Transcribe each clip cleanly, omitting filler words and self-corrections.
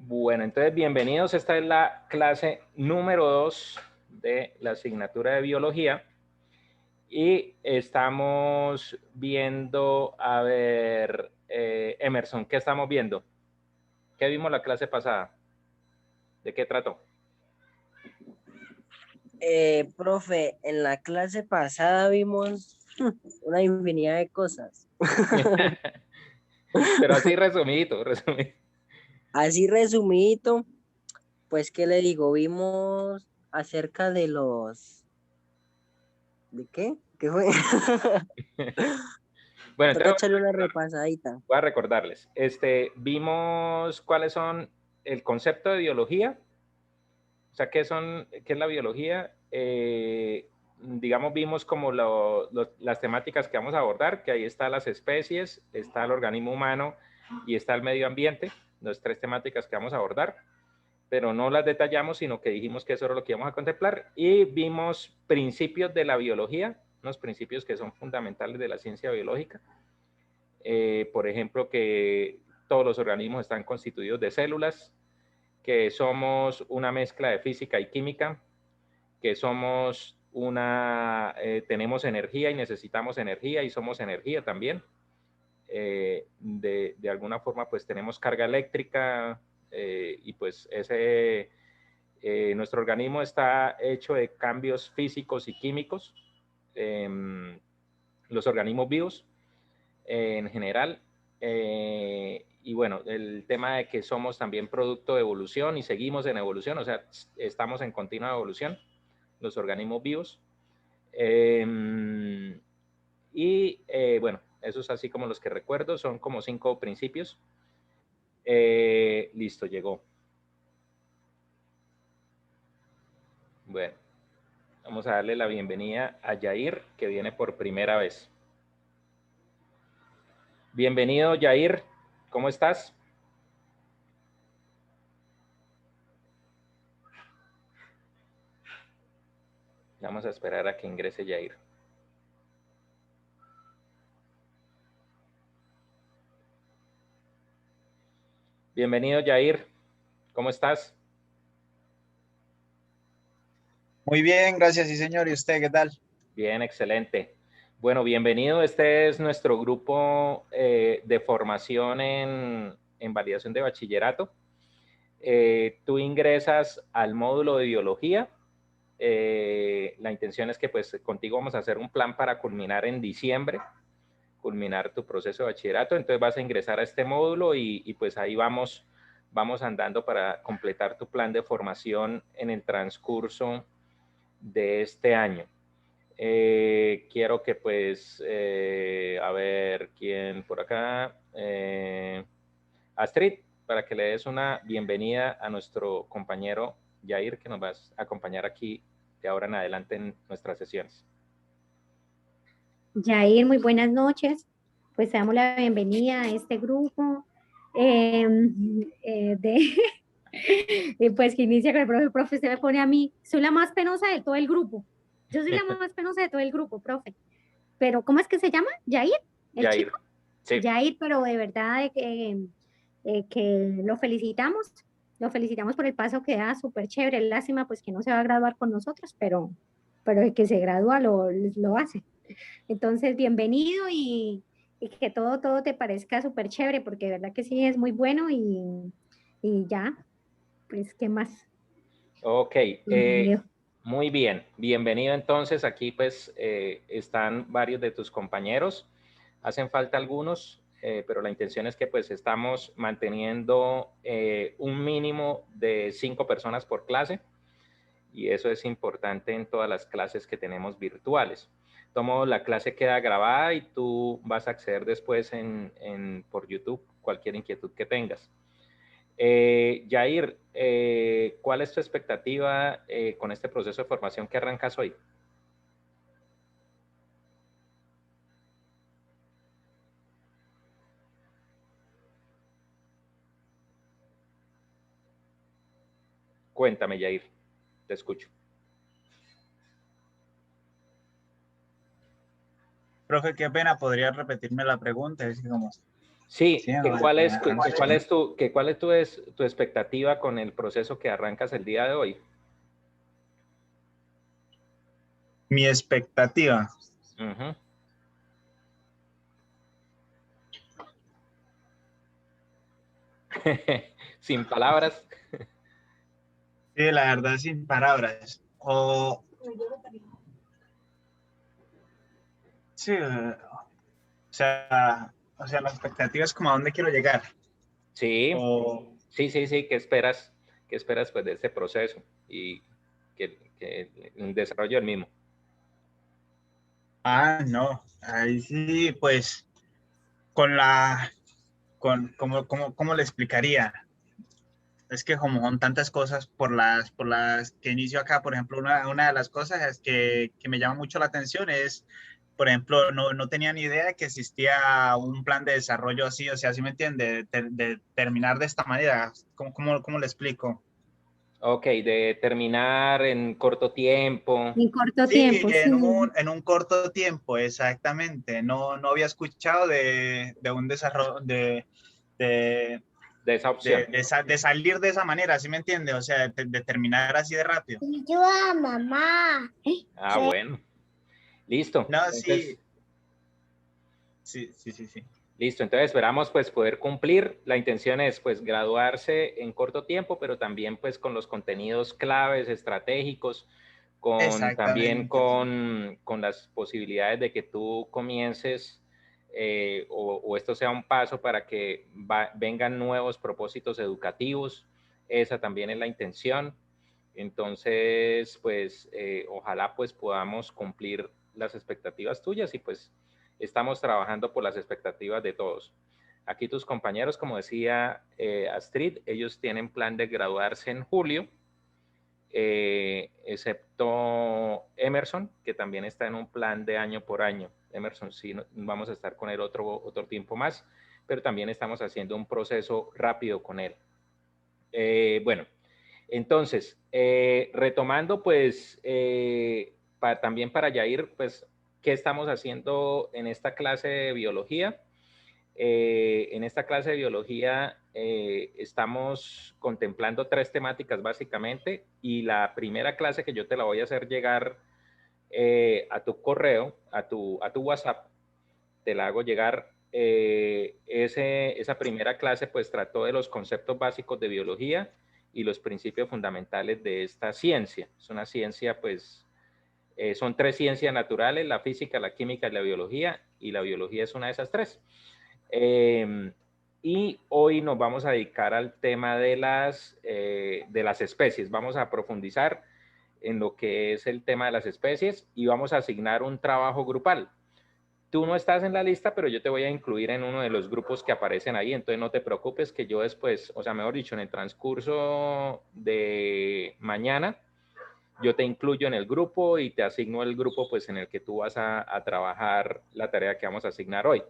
Bueno, entonces bienvenidos. Esta es la clase número 2 de la asignatura de biología y estamos viendo, a ver, Emerson, ¿qué estamos viendo? ¿Qué vimos la clase pasada? ¿De qué trató? Profe, en la clase pasada vimos una infinidad de cosas. Pero así resumidito, resumido. Así resumido, pues, ¿qué le digo? Vimos acerca de los... ¿De qué? ¿Qué fue? Bueno, Toca entonces echarle una repasadita. voy a recordarles. Vimos cuáles son el concepto de biología. O sea, ¿qué es la biología? Digamos, vimos como las temáticas que vamos a abordar, que ahí están las especies, está el organismo humano y está el medio ambiente, las tres temáticas que vamos a abordar, pero no las detallamos, sino que dijimos que eso era lo que íbamos a contemplar. Y vimos principios de la biología, unos principios que son fundamentales de la ciencia biológica. Por ejemplo, que todos los organismos están constituidos de células, que somos una mezcla de física y química, que tenemos energía y necesitamos energía y somos energía también. De alguna forma pues tenemos carga eléctrica y pues nuestro organismo está hecho de cambios físicos y químicos, los organismos vivos en general. Y bueno, el tema de que somos también producto de evolución y seguimos en evolución, o sea, estamos en continua evolución, los organismos vivos. Bueno, eso es así como los que recuerdo, son como 5 principios. Listo, llegó. Bueno, vamos a darle la bienvenida a Yair, que viene por primera vez. Bienvenido, Yair, ¿cómo estás? Vamos a esperar a que ingrese Yair. Bienvenido, Yair, ¿cómo estás? Muy bien, gracias, sí señor. ¿Y usted qué tal? Bien, excelente. Bueno, bienvenido. Este es nuestro grupo de formación en validación de bachillerato. Tú ingresas al módulo de biología. La intención es que pues contigo vamos a hacer un plan para culminar en diciembre, culminar tu proceso de bachillerato. Entonces vas a ingresar a este módulo y pues ahí vamos andando para completar tu plan de formación en el transcurso de este año. Quiero que pues, a ver, ¿quién por acá? Astrid, para que le des una bienvenida a nuestro compañero Yair, que nos va a acompañar aquí de ahora en adelante en nuestras sesiones. Yair, muy buenas noches. Pues damos la bienvenida a este grupo pues que inicia con el profe, se me pone a mí, soy la más penosa de todo el grupo. Yo soy la más penosa de todo el grupo, profe. Pero, ¿cómo es que se llama? ¿Yair? ¿El Yair, chico? sí. Yair, pero de verdad que lo felicitamos por el paso que da, súper chévere. Lástima pues que no se va a graduar con nosotros, pero el que se gradúa lo hace. Entonces, bienvenido y que todo te parezca súper chévere, porque de verdad que sí es muy bueno y ya, pues, ¿qué más? Ok, Bienvenido. muy bien. Bienvenido entonces. Aquí pues están varios de tus compañeros. Hacen falta algunos, pero la intención es que pues estamos manteniendo un mínimo de 5 personas por clase y eso es importante en todas las clases que tenemos virtuales. Tomo la clase queda grabada y tú vas a acceder después por YouTube cualquier inquietud que tengas. Yair, ¿cuál es tu expectativa con este proceso de formación que arrancas hoy? Cuéntame, Yair, te escucho. Profe, qué pena, ¿podría repetirme la pregunta? Es que como Sí, Sí, que no, cuál es, no, que cuál es tu expectativa con el proceso que arrancas el día de hoy. mi expectativa. Ujú. Sin palabras. Sí, la verdad, sin palabras. Sí, o sea, la expectativa es como a dónde quiero llegar. Sí, O, sí, qué esperas pues de este proceso y que el desarrollo del mismo. no, ahí sí, pues, con la, ¿cómo le explicaría? Es que como son tantas cosas por las que inicio acá, por ejemplo, una de las cosas es que me llama mucho la atención es, por ejemplo, no tenía ni idea de que existía un plan de desarrollo así, o sea, ¿sí me entiende? De terminar de esta manera. ¿Cómo le explico? Ok, de terminar en corto tiempo. En corto Sí, tiempo, sí. en un corto tiempo, exactamente. No había escuchado de un desarrollo, de, De esa opción. de salir de esa manera, ¿sí me entiende? O sea, de terminar así de rápido. Y yo a mamá. Ah, bueno. Listo. No, Entonces, sí. listo. Entonces esperamos pues poder cumplir. La intención es pues graduarse en corto tiempo, pero también pues con los contenidos claves, estratégicos, también Exactamente. con las posibilidades de que tú comiences o esto sea un paso para que vengan nuevos propósitos educativos. Esa también es la intención. Entonces, pues ojalá pues podamos cumplir las expectativas tuyas y pues estamos trabajando por las expectativas de todos. Aquí tus compañeros, como decía Astrid, ellos tienen plan de graduarse en julio, excepto Emerson, que también está en un plan de año por año. Emerson sí, vamos a estar con él otro tiempo más, pero también estamos haciendo un proceso rápido con él. Bueno, entonces, retomando, pues, también para Yair, pues, ¿qué estamos haciendo en esta clase de biología? En esta clase de biología estamos contemplando 3 temáticas básicamente y la primera clase que yo te la voy a hacer llegar a tu correo, a tu WhatsApp, te la hago llegar. Esa primera clase pues trató de los conceptos básicos de biología y los principios fundamentales de esta ciencia. Es una ciencia pues, son 3 ciencias naturales, la física, la química y la biología es una de esas 3. Y hoy nos vamos a dedicar al tema de las especies. Vamos a profundizar en lo que es el tema de las especies y vamos a asignar un trabajo grupal. Tú no estás en la lista, pero yo te voy a incluir en uno de los grupos que aparecen ahí, entonces no te preocupes que yo después, o sea, mejor dicho, en el transcurso de mañana, yo te incluyo en el grupo y te asigno el grupo pues en el que tú vas a trabajar la tarea que vamos a asignar hoy.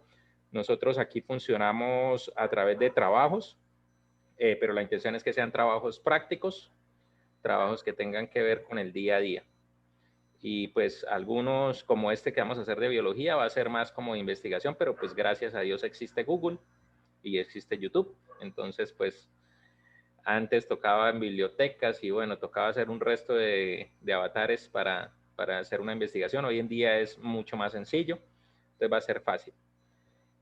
Nosotros aquí funcionamos a través de trabajos, pero la intención es que sean trabajos prácticos, trabajos que tengan que ver con el día a día. Y pues algunos como este que vamos a hacer de biología va a ser más como de investigación, pero pues gracias a Dios existe Google y existe YouTube. Entonces pues antes tocaba en bibliotecas y bueno, tocaba hacer un resto de avatares para hacer una investigación. Hoy en día es mucho más sencillo, entonces va a ser fácil.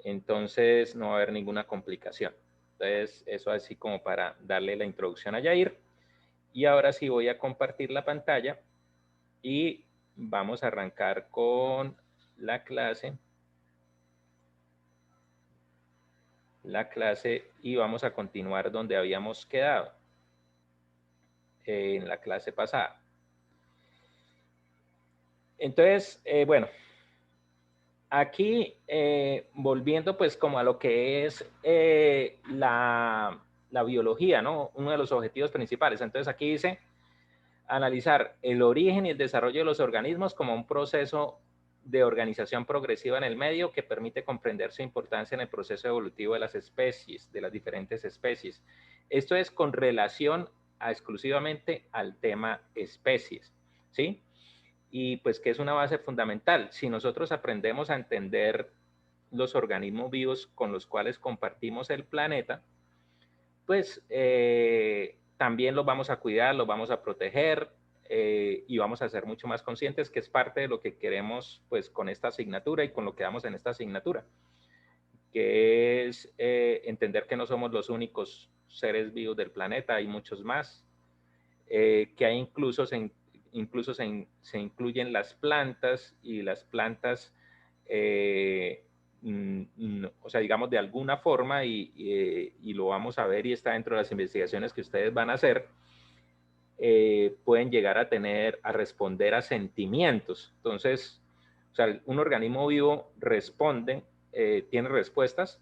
Entonces no va a haber ninguna complicación. Entonces eso así como para darle la introducción a Yair. Y ahora sí voy a compartir la pantalla y vamos a arrancar con la clase y vamos a continuar donde habíamos quedado en la clase pasada. Entonces, bueno, aquí volviendo pues como a lo que es la biología, ¿no? Uno de los objetivos principales. Entonces aquí dice analizar el origen y el desarrollo de los organismos como un proceso de organización progresiva en el medio que permite comprender su importancia en el proceso evolutivo de las especies, de las diferentes especies. Esto es con relación exclusivamente al tema especies, ¿sí? Y pues que es una base fundamental. Si nosotros aprendemos a entender los organismos vivos con los cuales compartimos el planeta, pues también los vamos a cuidar, los vamos a proteger y vamos a ser mucho más conscientes, que es parte de lo que queremos pues con esta asignatura y con lo que damos en esta asignatura, que es entender que no somos los únicos seres vivos del planeta, hay muchos más, que hay incluso se incluyen las plantas, y las plantas, o sea, digamos de alguna forma, y lo vamos a ver y está dentro de las investigaciones que ustedes van a hacer, pueden llegar a responder a sentimientos. Entonces, o sea, un organismo vivo responde, tiene respuestas,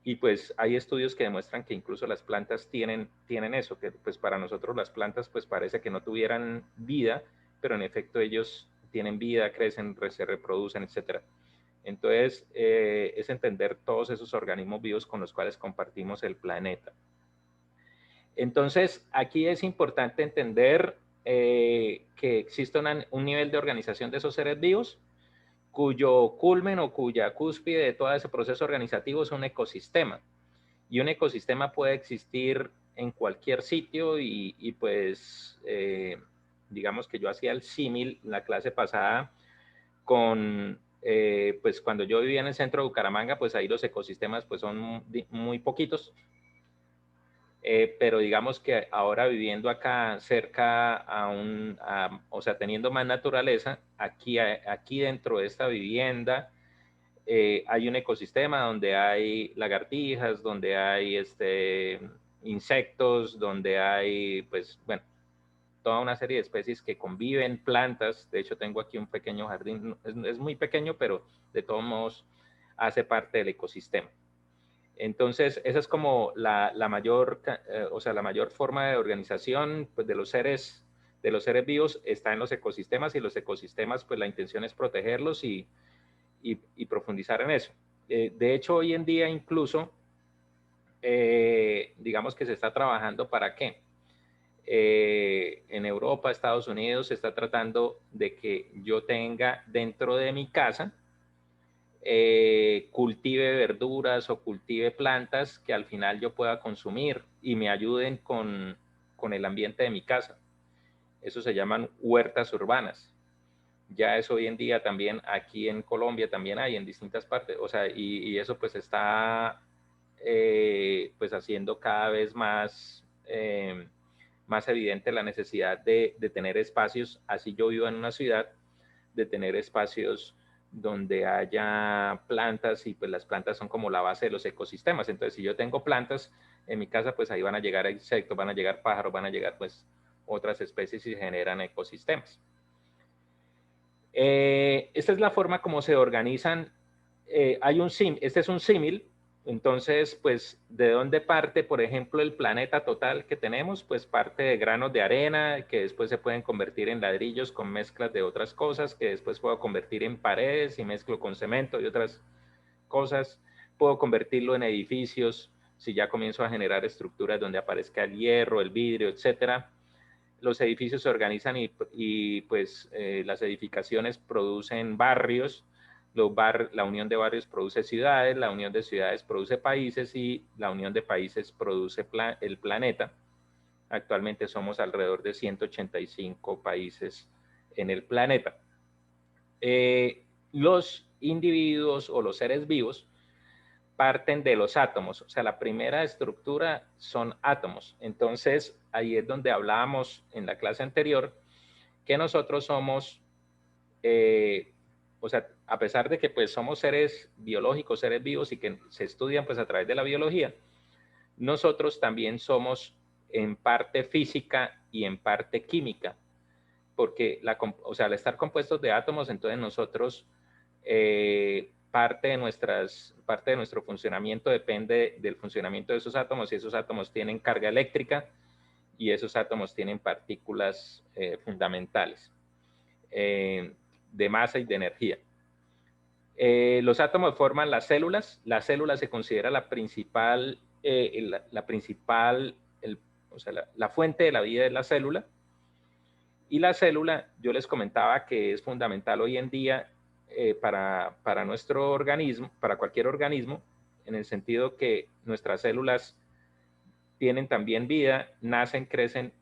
y pues hay estudios que demuestran que incluso las plantas tienen eso, que pues para nosotros las plantas pues parece que no tuvieran vida, pero en efecto ellos tienen vida, crecen, se reproducen, etc. Entonces, es entender todos esos organismos vivos con los cuales compartimos el planeta. Entonces, aquí es importante entender que existe un nivel de organización de esos seres vivos, cuyo culmen o cuya cúspide de todo ese proceso organizativo es un ecosistema. Y un ecosistema puede existir en cualquier sitio y pues, digamos que yo hacía el símil la clase pasada con, pues cuando yo vivía en el centro de Bucaramanga, pues ahí los ecosistemas pues son muy poquitos. Pero digamos que ahora viviendo acá cerca o sea, teniendo más naturaleza, aquí dentro de esta vivienda hay un ecosistema donde hay lagartijas, donde hay insectos, donde hay, pues, bueno, toda una serie de especies que conviven, plantas. De hecho, tengo aquí un pequeño jardín, es muy pequeño, pero de todos modos hace parte del ecosistema. Entonces, esa es como la mayor forma de organización pues, de los seres vivos, está en los ecosistemas, y los ecosistemas, pues la intención es protegerlos y profundizar en eso. De hecho, hoy en día incluso, digamos que se está trabajando para qué. En Europa, Estados Unidos, se está tratando de que yo tenga dentro de mi casa, cultive verduras o cultive plantas que al final yo pueda consumir y me ayuden con el ambiente de mi casa. Eso se llaman huertas urbanas. Ya es hoy en día también aquí en Colombia también hay en distintas partes, o sea, y eso pues está pues haciendo cada vez más, más evidente la necesidad de tener espacios, así yo vivo en una ciudad, de tener espacios donde haya plantas, y pues las plantas son como la base de los ecosistemas. Entonces, si yo tengo plantas en mi casa, pues ahí van a llegar insectos, van a llegar pájaros, van a llegar pues otras especies y generan ecosistemas. Esta es la forma como se organizan. Este es un símil. Entonces, pues, ¿de dónde parte, por ejemplo, el planeta total que tenemos? Pues parte de granos de arena que después se pueden convertir en ladrillos con mezclas de otras cosas, que después puedo convertir en paredes y mezclo con cemento y otras cosas. Puedo convertirlo en edificios si ya comienzo a generar estructuras donde aparezca el hierro, el vidrio, etcétera. Los edificios se organizan y pues las edificaciones producen barrios. La unión de barrios produce ciudades, la unión de ciudades produce países, y la unión de países produce el planeta. Actualmente somos alrededor de 185 países en el planeta. Los individuos o los seres vivos parten de los átomos, o sea, la primera estructura son átomos. Entonces, ahí es donde hablábamos en la clase anterior que nosotros somos, o sea, a pesar de que pues somos seres biológicos, seres vivos, y que se estudian pues a través de la biología, nosotros también somos en parte física y en parte química, porque o sea, al estar compuestos de átomos, entonces nosotros parte de nuestro funcionamiento depende del funcionamiento de esos átomos, y esos átomos tienen carga eléctrica, y esos átomos tienen partículas fundamentales de masa y de energía. Los átomos forman las células. La célula se considera la principal, o sea, la fuente de la vida de la célula. Y la célula, yo les comentaba que es fundamental hoy en día para nuestro organismo, para cualquier organismo, en el sentido que nuestras células tienen también vida, nacen, crecen,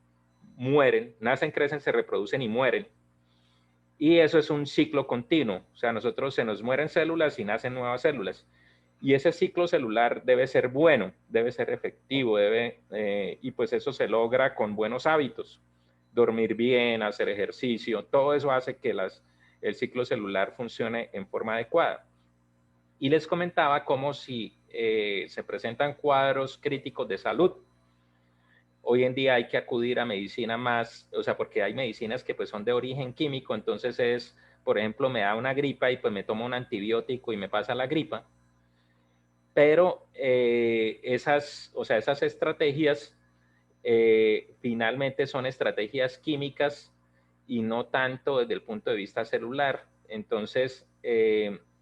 mueren, nacen, crecen, se reproducen y mueren. Y eso es un ciclo continuo, o sea, nosotros se nos mueren células y nacen nuevas células. Y ese ciclo celular debe ser bueno, debe ser efectivo, y pues eso se logra con buenos hábitos. Dormir bien, hacer ejercicio, todo eso hace que el ciclo celular funcione en forma adecuada. Y les comentaba cómo si se presentan cuadros críticos de salud, hoy en día hay que acudir a medicina más, o sea, porque hay medicinas que pues son de origen químico, entonces es, por ejemplo, me da una gripa y pues me tomo un antibiótico y me pasa la gripa. Pero esas estrategias finalmente son estrategias químicas y no tanto desde el punto de vista celular. Entonces,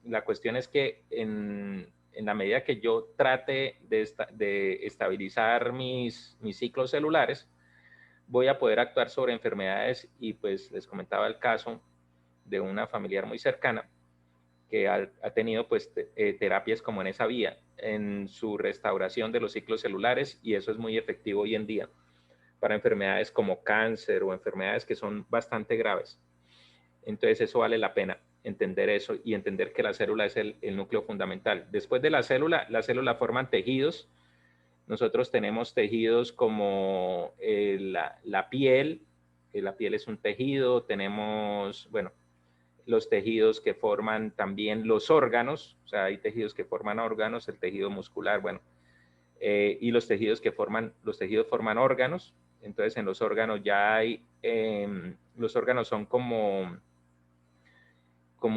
la cuestión es que en la medida que yo trate de estabilizar mis ciclos celulares, voy a poder actuar sobre enfermedades. Y pues les comentaba el caso de una familiar muy cercana que ha tenido pues terapias como en esa vía, en su restauración de los ciclos celulares, y eso es muy efectivo hoy en día para enfermedades como cáncer o enfermedades que son bastante graves. Entonces eso vale la pena entender eso y entender que la célula es el núcleo fundamental. Después de la célula forman tejidos. Nosotros tenemos tejidos como la piel, la piel es un tejido, tenemos, bueno, los tejidos que forman también los órganos, o sea, hay tejidos que forman órganos, el tejido muscular, bueno, y los tejidos forman órganos. Entonces en los órganos ya hay, los órganos son como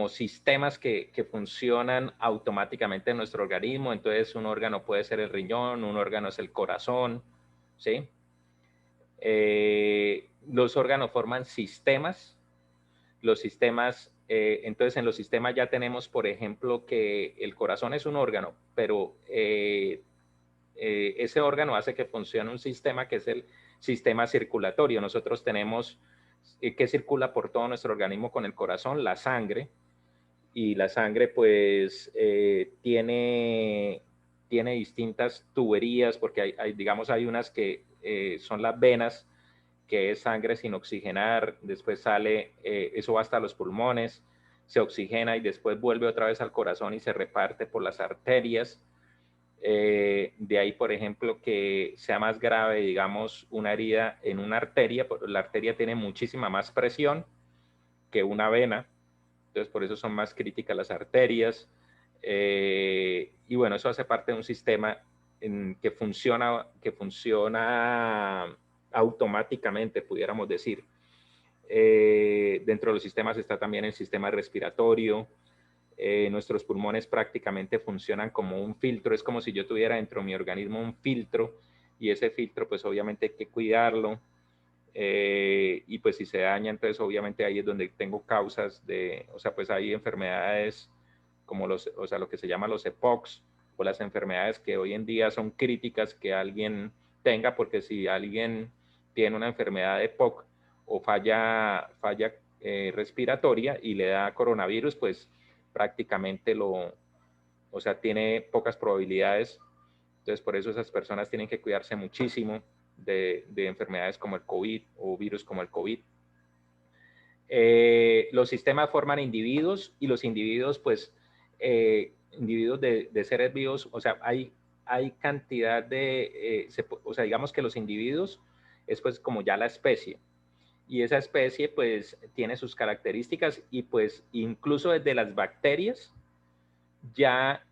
sistemas que funcionan automáticamente en nuestro organismo. Entonces un órgano puede ser el riñón, un órgano es el corazón, ¿sí? Los órganos forman sistemas. Los sistemas, entonces en los sistemas ya tenemos, por ejemplo, que el corazón es un órgano, pero ese órgano hace que funcione un sistema que es el sistema circulatorio. Nosotros tenemos que circula por todo nuestro organismo con el corazón, la sangre, y la sangre pues tiene distintas tuberías, porque hay unas que son las venas, que es sangre sin oxigenar, después sale, eso va hasta los pulmones, se oxigena y después vuelve otra vez al corazón y se reparte por las arterias. De ahí, por ejemplo, que sea más grave, digamos, una herida en una arteria, la arteria tiene muchísima más presión que una vena, entonces por eso son más críticas las arterias. Y bueno, eso hace parte de un sistema que funciona automáticamente, pudiéramos decir. Dentro de los sistemas está también el sistema respiratorio. Nuestros pulmones prácticamente funcionan como un filtro, es como si yo tuviera dentro de mi organismo un filtro, y ese filtro pues obviamente hay que cuidarlo, y pues si se daña, entonces obviamente ahí es donde tengo causas de, o sea, pues hay enfermedades como lo que se llama los EPOCs, o las enfermedades que hoy en día son críticas que alguien tenga, porque si alguien tiene una enfermedad de EPOC o falla respiratoria y le da coronavirus, pues prácticamente tiene pocas probabilidades. Entonces por eso esas personas tienen que cuidarse muchísimo de enfermedades como el COVID o virus como el COVID. Los sistemas forman individuos, y los individuos, pues, individuos de seres vivos, o sea, hay cantidad de, o sea, digamos que los individuos es pues como ya la especie, y esa especie pues tiene sus características, y pues incluso desde las bacterias ya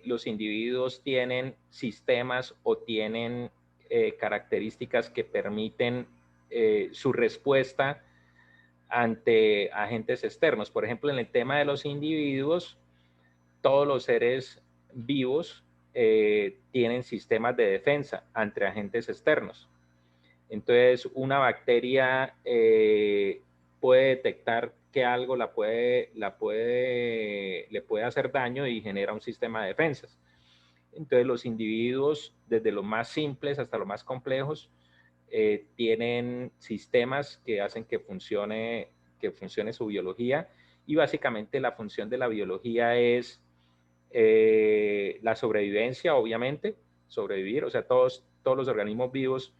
los individuos tienen sistemas o tienen características que permiten su respuesta ante agentes externos. Por ejemplo, en el tema de los individuos, todos los seres vivos tienen sistemas de defensa ante agentes externos. Entonces, una bacteria puede detectar que algo le puede hacer daño y genera un sistema de defensas. Entonces, los individuos, desde los más simples hasta los más complejos, tienen sistemas que hacen que funcione su biología, y básicamente la función de la biología es la sobrevivencia, obviamente, sobrevivir, o sea, todos los organismos vivos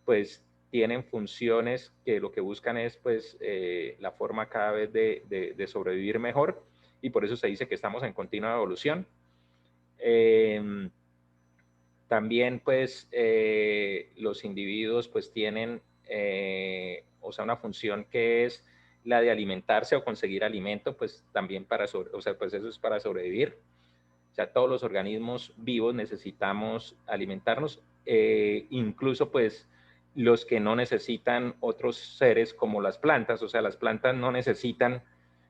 pues tienen funciones que lo que buscan es pues la forma cada vez de sobrevivir mejor, y por eso se dice que estamos en continua evolución. También pues los individuos pues tienen o sea, una función que es la de alimentarse o conseguir alimento, pues también o sea, pues eso es para sobrevivir. O sea, todos los organismos vivos necesitamos alimentarnos, incluso pues los que no necesitan otros seres como las plantas. O sea, las plantas no necesitan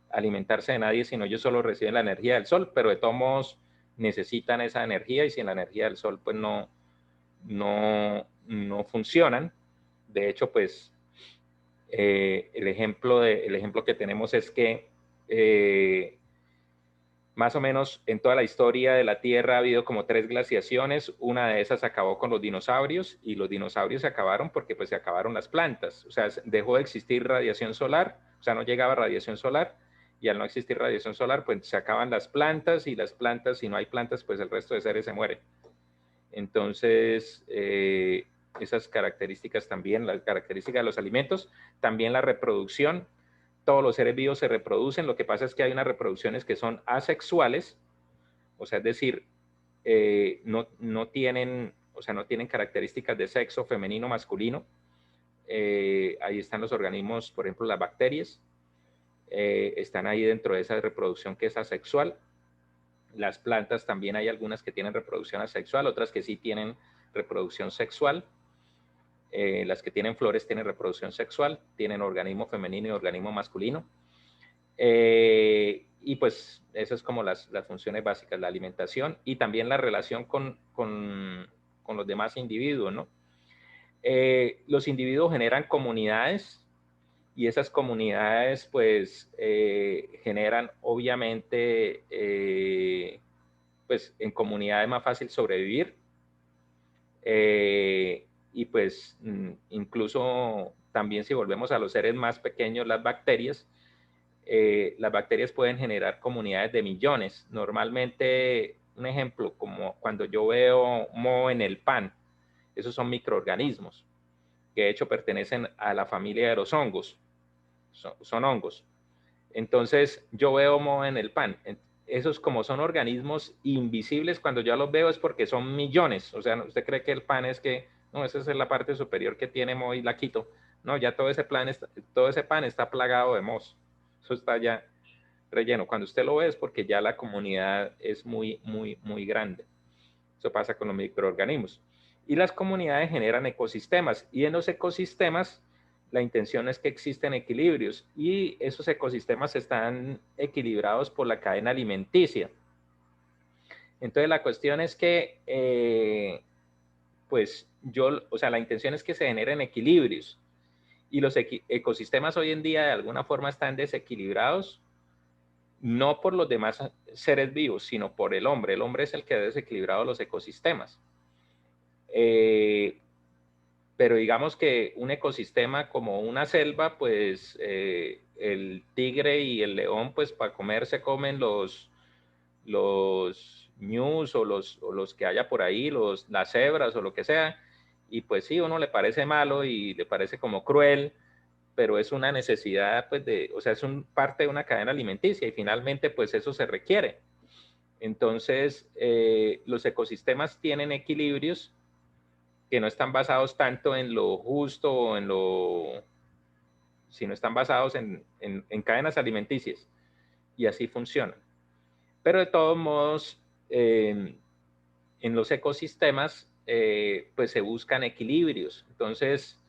alimentarse de nadie, sino ellos solo reciben la energía del sol, pero de todos modos necesitan esa energía, y sin la energía del sol pues no funcionan. De hecho, pues el ejemplo que tenemos es que más o menos en toda la historia de la Tierra ha habido como 3 glaciaciones. Una de esas acabó con los dinosaurios, y los dinosaurios se acabaron porque pues se acabaron las plantas. O sea, dejó de existir radiación solar, o sea, no llegaba radiación solar, y al no existir radiación solar, pues se acaban las plantas, y las plantas, si no hay plantas, pues el resto de seres se mueren. Entonces, esas características también, las características de los alimentos, también la reproducción. Todos los seres vivos se reproducen, lo que pasa es que hay unas reproducciones que son asexuales, o sea, es decir, no tienen, o sea, no tienen características de sexo femenino o masculino. Ahí están los organismos, por ejemplo, las bacterias, están ahí dentro de esa reproducción que es asexual. Las plantas también hay algunas que tienen reproducción asexual, otras que sí tienen reproducción sexual. Las que tienen flores tienen reproducción sexual, tienen organismo femenino y organismo masculino. Y pues eso es como las funciones básicas, la alimentación y también la relación con los demás individuos, ¿no? Los individuos generan comunidades, y esas comunidades pues generan obviamente pues en comunidad es más fácil sobrevivir, y pues incluso también si volvemos a los seres más pequeños, las bacterias pueden generar comunidades de millones. Normalmente, un ejemplo, como cuando yo veo moho en el pan, esos son microorganismos que de hecho pertenecen a la familia de los hongos, son hongos. Entonces yo veo moho en el pan. Esos, como son organismos invisibles, cuando yo los veo es porque son millones. O sea, usted cree que el pan es que, no, esa es la parte superior que tiene moho y la quito. No, ya todo ese pan está plagado de mohos. Eso está ya relleno. Cuando usted lo ve es porque ya la comunidad es muy, muy, muy grande. Eso pasa con los microorganismos. Y las comunidades generan ecosistemas, y en los ecosistemas la intención es que existen equilibrios, y esos ecosistemas están equilibrados por la cadena alimenticia. Entonces la cuestión es que, pues o sea, la intención es que se generen equilibrios, y los ecosistemas hoy en día de alguna forma están desequilibrados, no por los demás seres vivos, sino por el hombre. El hombre es el que ha desequilibrado los ecosistemas. Pero digamos que un ecosistema como una selva, pues el tigre y el león, pues para comer se comen los ñus o los que haya por ahí, las cebras o lo que sea, y pues sí, uno le parece malo y le parece como cruel, pero es una necesidad, pues o sea, es parte de una cadena alimenticia, y finalmente pues eso se requiere. Entonces, los ecosistemas tienen equilibrios que no están basados tanto en lo justo o sino están basados en cadenas alimenticias, y así funcionan. Pero de todos modos, en los ecosistemas, pues se buscan equilibrios. Entonces,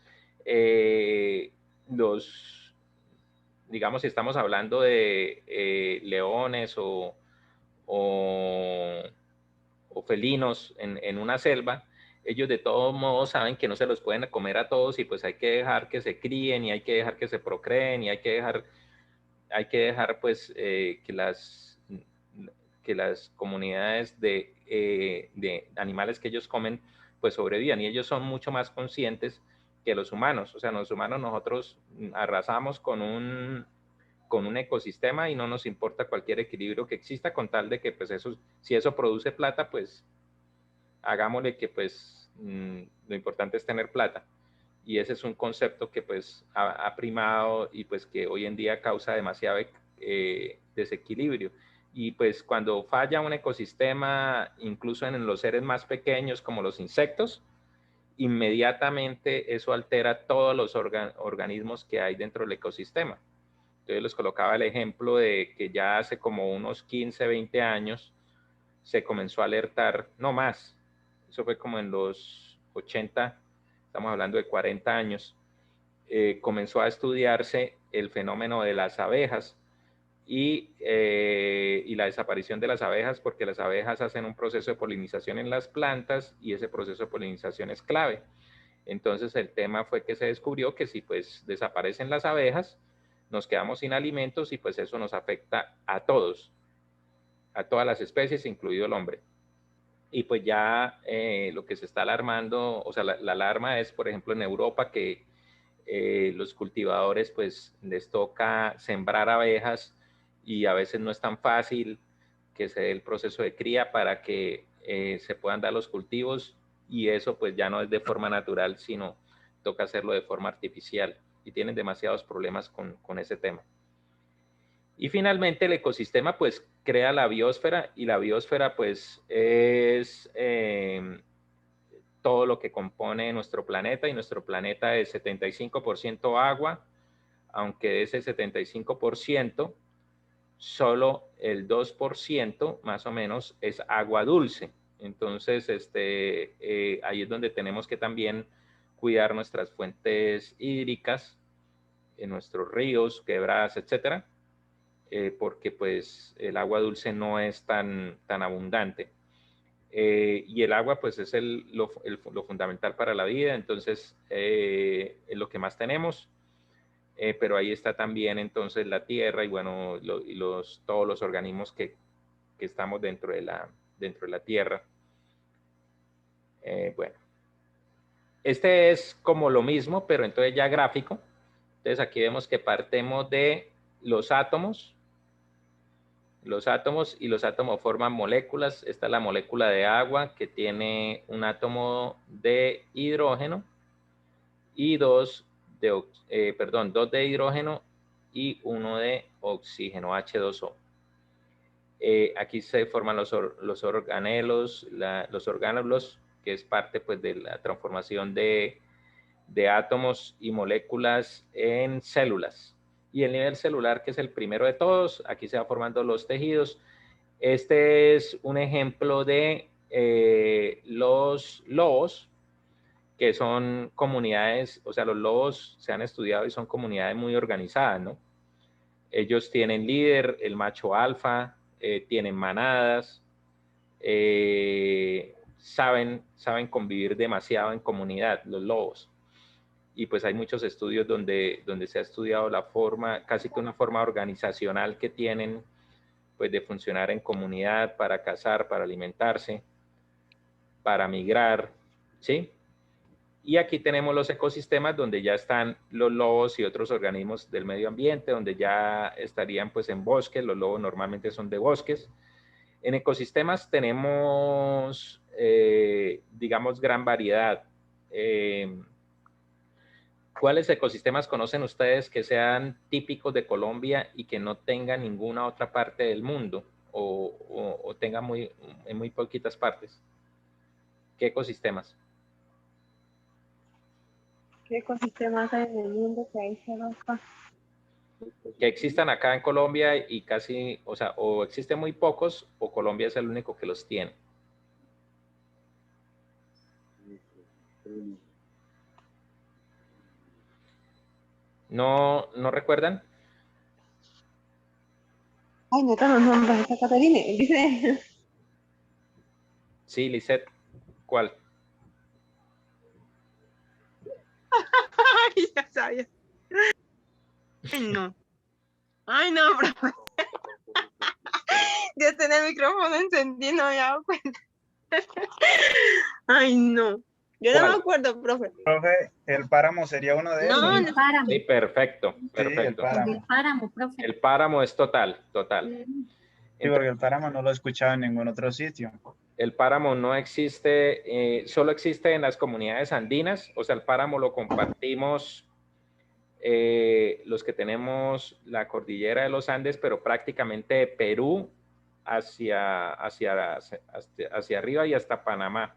digamos, si estamos hablando de leones o felinos en una selva, ellos de todos modos saben que no se los pueden comer a todos, y pues hay que dejar que se críen, y hay que dejar que se procreen, y hay que dejar pues que las comunidades de animales que ellos comen pues sobrevivan, y ellos son mucho más conscientes que los humanos. O sea, los humanos, nosotros arrasamos con con un ecosistema y no nos importa cualquier equilibrio que exista con tal de que pues eso, si eso produce plata, pues hagámosle que pues lo importante es tener plata. Y ese es un concepto que pues ha primado y pues que hoy en día causa demasiado desequilibrio. Y pues cuando falla un ecosistema, incluso en los seres más pequeños como los insectos, inmediatamente eso altera todos los organismos que hay dentro del ecosistema. Entonces les colocaba el ejemplo de que ya hace como unos 15, 20 años se comenzó a alertar, no más, eso fue como en los 80, estamos hablando de 40 años, comenzó a estudiarse el fenómeno de las abejas y la desaparición de las abejas, porque las abejas hacen un proceso de polinización en las plantas y ese proceso de polinización es clave. Entonces el tema fue que se descubrió que si pues desaparecen las abejas, nos quedamos sin alimentos y pues eso nos afecta a todos, a todas las especies, incluido el hombre. Y pues ya lo que se está alarmando, o sea, la alarma es, por ejemplo, en Europa que los cultivadores pues les toca sembrar abejas y a veces no es tan fácil que se dé el proceso de cría para que se puedan dar los cultivos y eso pues ya no es de forma natural, sino toca hacerlo de forma artificial y tienen demasiados problemas con ese tema. Y finalmente el ecosistema pues crea la biosfera y la biosfera pues es todo lo que compone nuestro planeta y nuestro planeta es 75% agua, aunque de ese 75% solo el 2% más o menos es agua dulce. Entonces ahí es donde tenemos que también cuidar nuestras fuentes hídricas, en nuestros ríos, quebradas, etcétera, porque pues el agua dulce no es tan abundante. Y el agua pues es lo fundamental para la vida, entonces es lo que más tenemos, pero ahí está también entonces la tierra y bueno, todos los organismos que estamos dentro de la tierra. Bueno, este es como lo mismo, pero entonces ya gráfico. Entonces aquí vemos que partimos de los átomos y los átomos forman moléculas. Esta es la molécula de agua que tiene un átomo de hidrógeno y dos de hidrógeno y uno de oxígeno, H2O. Aquí se forman los organelos, los orgánulos, que es parte pues de la transformación de átomos y moléculas en células. Y el nivel celular, que es el primero de todos, aquí se van formando los tejidos. Este es un ejemplo de los lobos, que son comunidades, o sea, los lobos se han estudiado y son comunidades muy organizadas, ¿no? Ellos tienen líder, el macho alfa, tienen manadas, saben convivir demasiado en comunidad, los lobos. Y pues hay muchos estudios donde se ha estudiado la forma, casi que una forma organizacional que tienen, pues de funcionar en comunidad para cazar, para alimentarse, para migrar, ¿sí? Y aquí tenemos los ecosistemas donde ya están los lobos y otros organismos del medio ambiente, donde ya estarían pues en bosques, los lobos normalmente son de bosques. En ecosistemas tenemos, digamos, gran variedad. ¿Cuáles ecosistemas conocen ustedes que sean típicos de Colombia y que no tengan ninguna otra parte del mundo o tengan en muy poquitas partes? ¿Qué ecosistemas? ¿Qué ecosistemas hay en el mundo que hay solo acá? Que existan acá en Colombia y casi, o sea, o existen muy pocos o Colombia es el único que los tiene. ¿No recuerdan? Ay, no tengo nombres, esa Caterina. Dice. Sí, Lisette, ¿cuál? Ay, ya sabía. Ay, no. Ay, no, bro. Ya tenía el micrófono encendido, no me había dado cuenta. Ay, no. Yo no ¿Cuál? me acuerdo, profe. Profe, el páramo sería uno de esos. No, El páramo. Sí, perfecto, Sí, el perfecto. El del páramo. páramo, profe. El páramo es total, total. Mm, Sí, porque el páramo no lo he escuchado en ningún otro sitio. El páramo no existe, solo existe en las comunidades andinas, o sea, el páramo lo compartimos los que tenemos la cordillera de los Andes, pero prácticamente de Perú hacia arriba y hasta Panamá.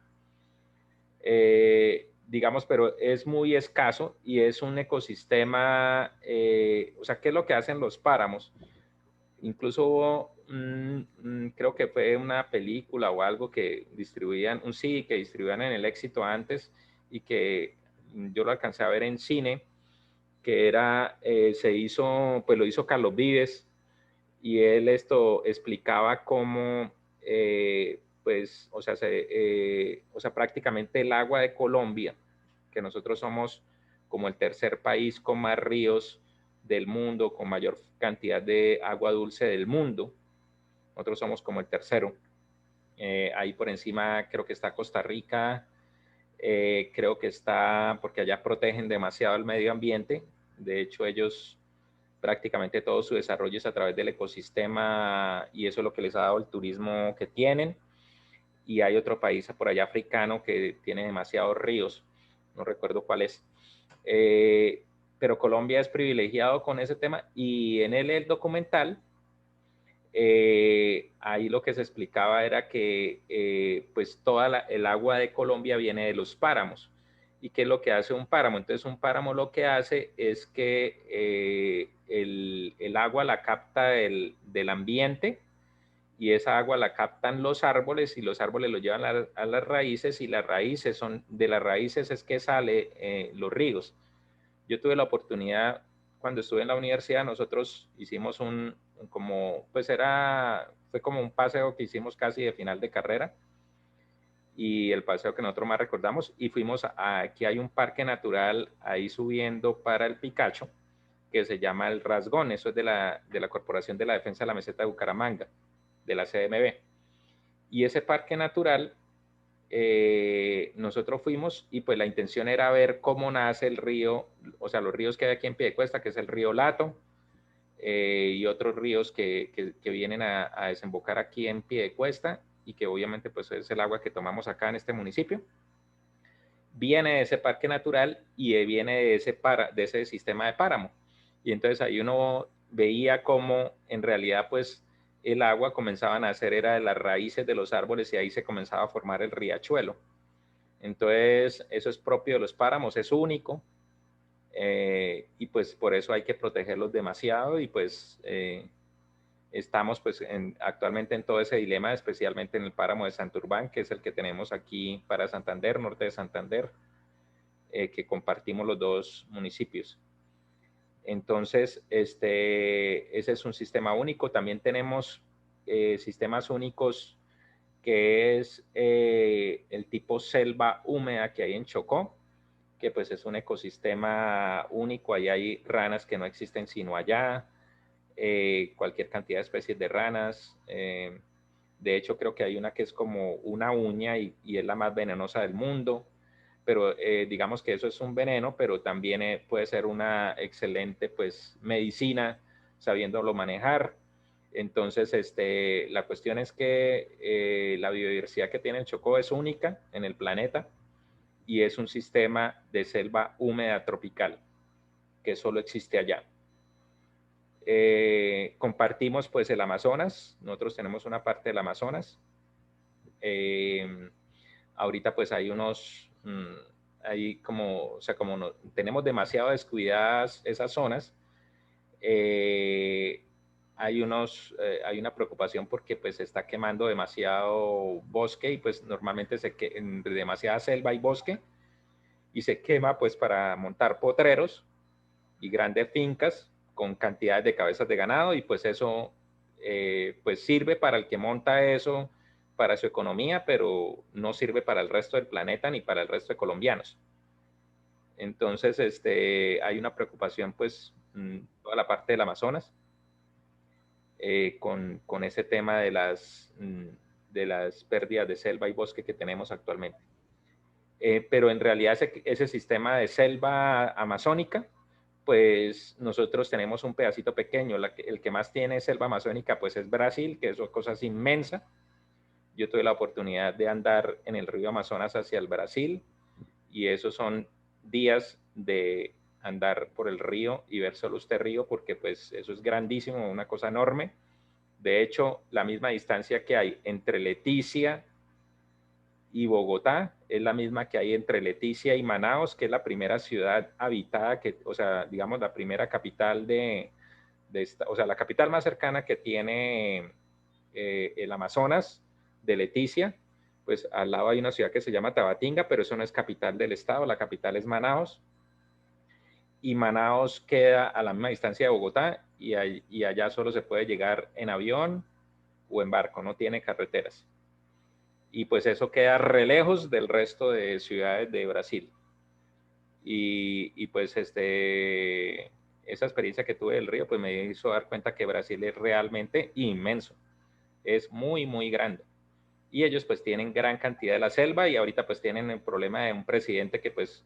Digamos, pero es muy escaso y es un ecosistema, o sea, ¿qué es lo que hacen los páramos? Incluso hubo, creo que fue una película o algo que distribuían, un CD que distribuían en el Éxito antes y que yo lo alcancé a ver en cine, que era, se hizo, pues lo hizo Carlos Vives y él esto explicaba cómo, pues, o sea, prácticamente el agua de Colombia, que nosotros somos como el tercer país con más ríos del mundo, con mayor cantidad de agua dulce del mundo. Nosotros somos como el tercero. Ahí por encima creo que está Costa Rica, creo que está, porque allá protegen demasiado el medio ambiente. De hecho, ellos prácticamente todo su desarrollo es a través del ecosistema y eso es lo que les ha dado el turismo que tienen. Y hay otro país por allá africano que tiene demasiados ríos, no recuerdo cuál es. Pero Colombia es privilegiado con ese tema y en el documental, ahí lo que se explicaba era que pues toda el agua de Colombia viene de los páramos. ¿Y qué es lo que hace un páramo? Entonces un páramo lo que hace es que el agua la capta del ambiente y esa agua la captan los árboles y los árboles lo llevan a las raíces y las raíces son, de las raíces es que sale los ríos. Yo tuve la oportunidad, cuando estuve en la universidad, nosotros hicimos como, pues fue como un paseo que hicimos casi de final de carrera y el paseo que nosotros más recordamos y fuimos aquí hay un parque natural ahí subiendo para el Picacho que se llama el Rasgón, eso es de la Corporación de la Defensa de la Meseta de Bucaramanga, de la CMB. Y ese parque natural, nosotros fuimos y pues la intención era ver cómo nace el río, o sea, los ríos que hay aquí en Piedecuesta, que es el río Lato, y otros ríos que vienen a desembocar aquí en Piedecuesta y que obviamente pues es el agua que tomamos acá en este municipio. Viene de ese parque natural y viene de ese sistema de páramo. Y entonces ahí uno veía cómo en realidad pues el agua comenzaba a nacer era de las raíces de los árboles y ahí se comenzaba a formar el riachuelo. Entonces eso es propio de los páramos, es único y pues por eso hay que protegerlos demasiado y pues estamos pues actualmente en todo ese dilema, especialmente en el páramo de Santurbán, que es el que tenemos aquí para Santander, norte de Santander, que compartimos los dos municipios. Entonces, ese es un sistema único. También tenemos sistemas únicos que es el tipo selva húmeda que hay en Chocó, que pues es un ecosistema único. Ahí hay ranas que no existen sino allá, cualquier cantidad de especies de ranas. De hecho, creo que hay una que es como una uña y es la más venenosa del mundo. Pero digamos que eso es un veneno, pero también puede ser una excelente pues medicina sabiéndolo manejar. Entonces, la cuestión es que la biodiversidad que tiene el Chocó es única en el planeta y es un sistema de selva húmeda tropical que solo existe allá. Compartimos pues el Amazonas, nosotros tenemos una parte del Amazonas. Ahorita pues hay hay como, o sea, como no, tenemos demasiado descuidadas esas zonas, hay una preocupación porque pues se está quemando demasiado bosque y pues normalmente en demasiada selva y bosque y se quema pues para montar potreros y grandes fincas con cantidades de cabezas de ganado y pues eso pues sirve para el que monta eso, para su economía, pero no sirve para el resto del planeta ni para el resto de colombianos. Entonces, hay una preocupación, pues, toda la parte del Amazonas, con ese tema de las pérdidas de selva y bosque que tenemos actualmente. pero en realidad ese sistema de selva amazónica, pues nosotros tenemos un pedacito pequeño. El que más tiene selva amazónica pues es Brasil, que es una cosa inmensa. Yo tuve la oportunidad de andar en el río Amazonas hacia el Brasil, y esos son días de andar por el río y ver solo este río, porque pues eso es grandísimo, una cosa enorme. De hecho, la misma distancia que hay entre Leticia y Bogotá es la misma que hay entre Leticia y Manaos, que es la primera ciudad habitada, o sea, digamos, la primera capital o sea, la capital más cercana que tiene el Amazonas, de Leticia. Pues al lado hay una ciudad que se llama Tabatinga, pero eso no es capital del estado, la capital es Manaos. Y Manaos queda a la misma distancia de Bogotá, y allá solo se puede llegar en avión o en barco, no tiene carreteras. Y pues eso queda re lejos del resto de ciudades de Brasil. Y pues esa experiencia que tuve del río, pues me hizo dar cuenta que Brasil es realmente inmenso. Es muy, muy grande. Y ellos pues tienen gran cantidad de la selva, y ahorita pues tienen el problema de un presidente que pues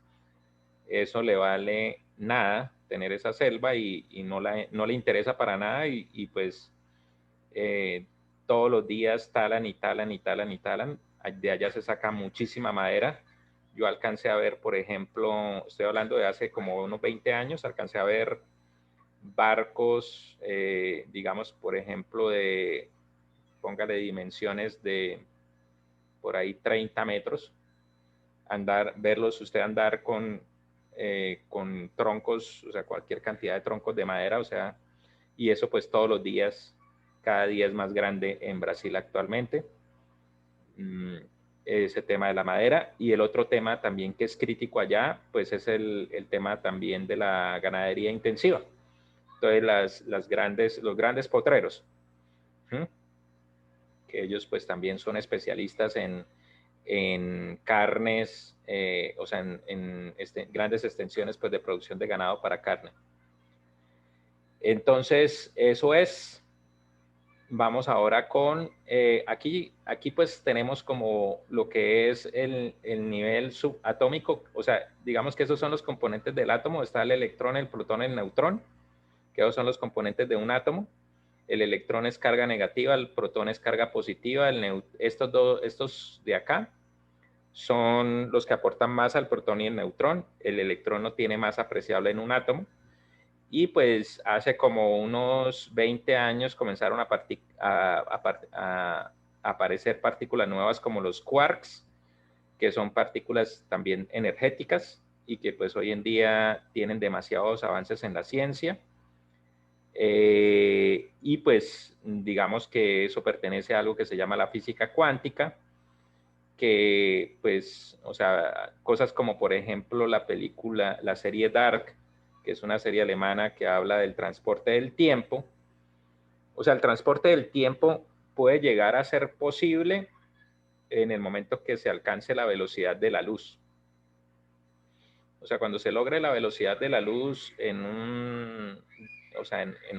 eso le vale nada tener esa selva, y no le interesa para nada, y pues todos los días talan y talan y talan y talan. De allá se saca muchísima madera. Yo alcancé a ver, por ejemplo, estoy hablando de hace como unos 20 años, alcancé a ver barcos, digamos, por ejemplo, póngale dimensiones de por ahí 30 metros, verlos usted andar con troncos, o sea, cualquier cantidad de troncos de madera, o sea, y eso pues todos los días, cada día es más grande en Brasil actualmente, ese tema de la madera. Y el otro tema también que es crítico allá, pues es el tema también de la ganadería intensiva. Entonces los grandes potreros, que ellos pues también son especialistas en carnes, o sea, en grandes extensiones pues de producción de ganado para carne. Entonces, eso es. Vamos ahora con, aquí pues tenemos como lo que es el nivel subatómico, o sea, digamos que esos son los componentes del átomo. Está el electrón, el protón, el neutrón, que esos son los componentes de un átomo. El electrón es carga negativa, el protón es carga positiva, estos de acá son los que aportan masa al protón y el neutrón. El electrón no tiene masa apreciable en un átomo. Y pues hace como unos 20 años comenzaron a aparecer partículas nuevas como los quarks, que son partículas también energéticas, y que pues hoy en día tienen demasiados avances en la ciencia. Y pues digamos que eso pertenece a algo que se llama la física cuántica, que pues, o sea, cosas como por ejemplo la serie Dark, que es una serie alemana que habla del transporte del tiempo. O sea, el transporte del tiempo puede llegar a ser posible en el momento que se alcance la velocidad de la luz. O sea, cuando se logre la velocidad de la luz en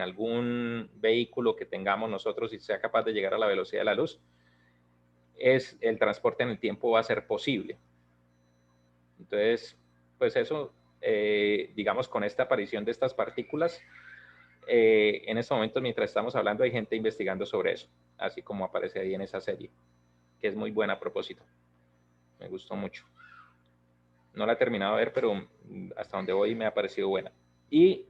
algún vehículo que tengamos nosotros y sea capaz de llegar a la velocidad de la luz, el transporte en el tiempo va a ser posible. Entonces, pues eso, digamos, con esta aparición de estas partículas, en este momento, mientras estamos hablando, hay gente investigando sobre eso, así como aparece ahí en esa serie, que es muy buena a propósito. Me gustó mucho. No la he terminado de ver, pero hasta donde voy me ha parecido buena. Y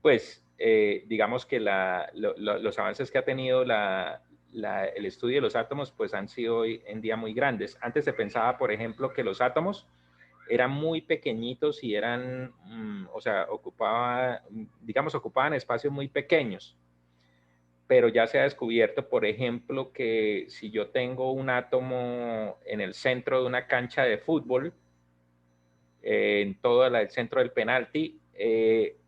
pues digamos que los avances que ha tenido el estudio de los átomos pues han sido hoy en día muy grandes. Antes se pensaba, por ejemplo, que los átomos eran muy pequeñitos y o sea, ocupaban espacios muy pequeños. Pero ya se ha descubierto, por ejemplo, que si yo tengo un átomo en el centro de una cancha de fútbol, en todo el centro del penalti,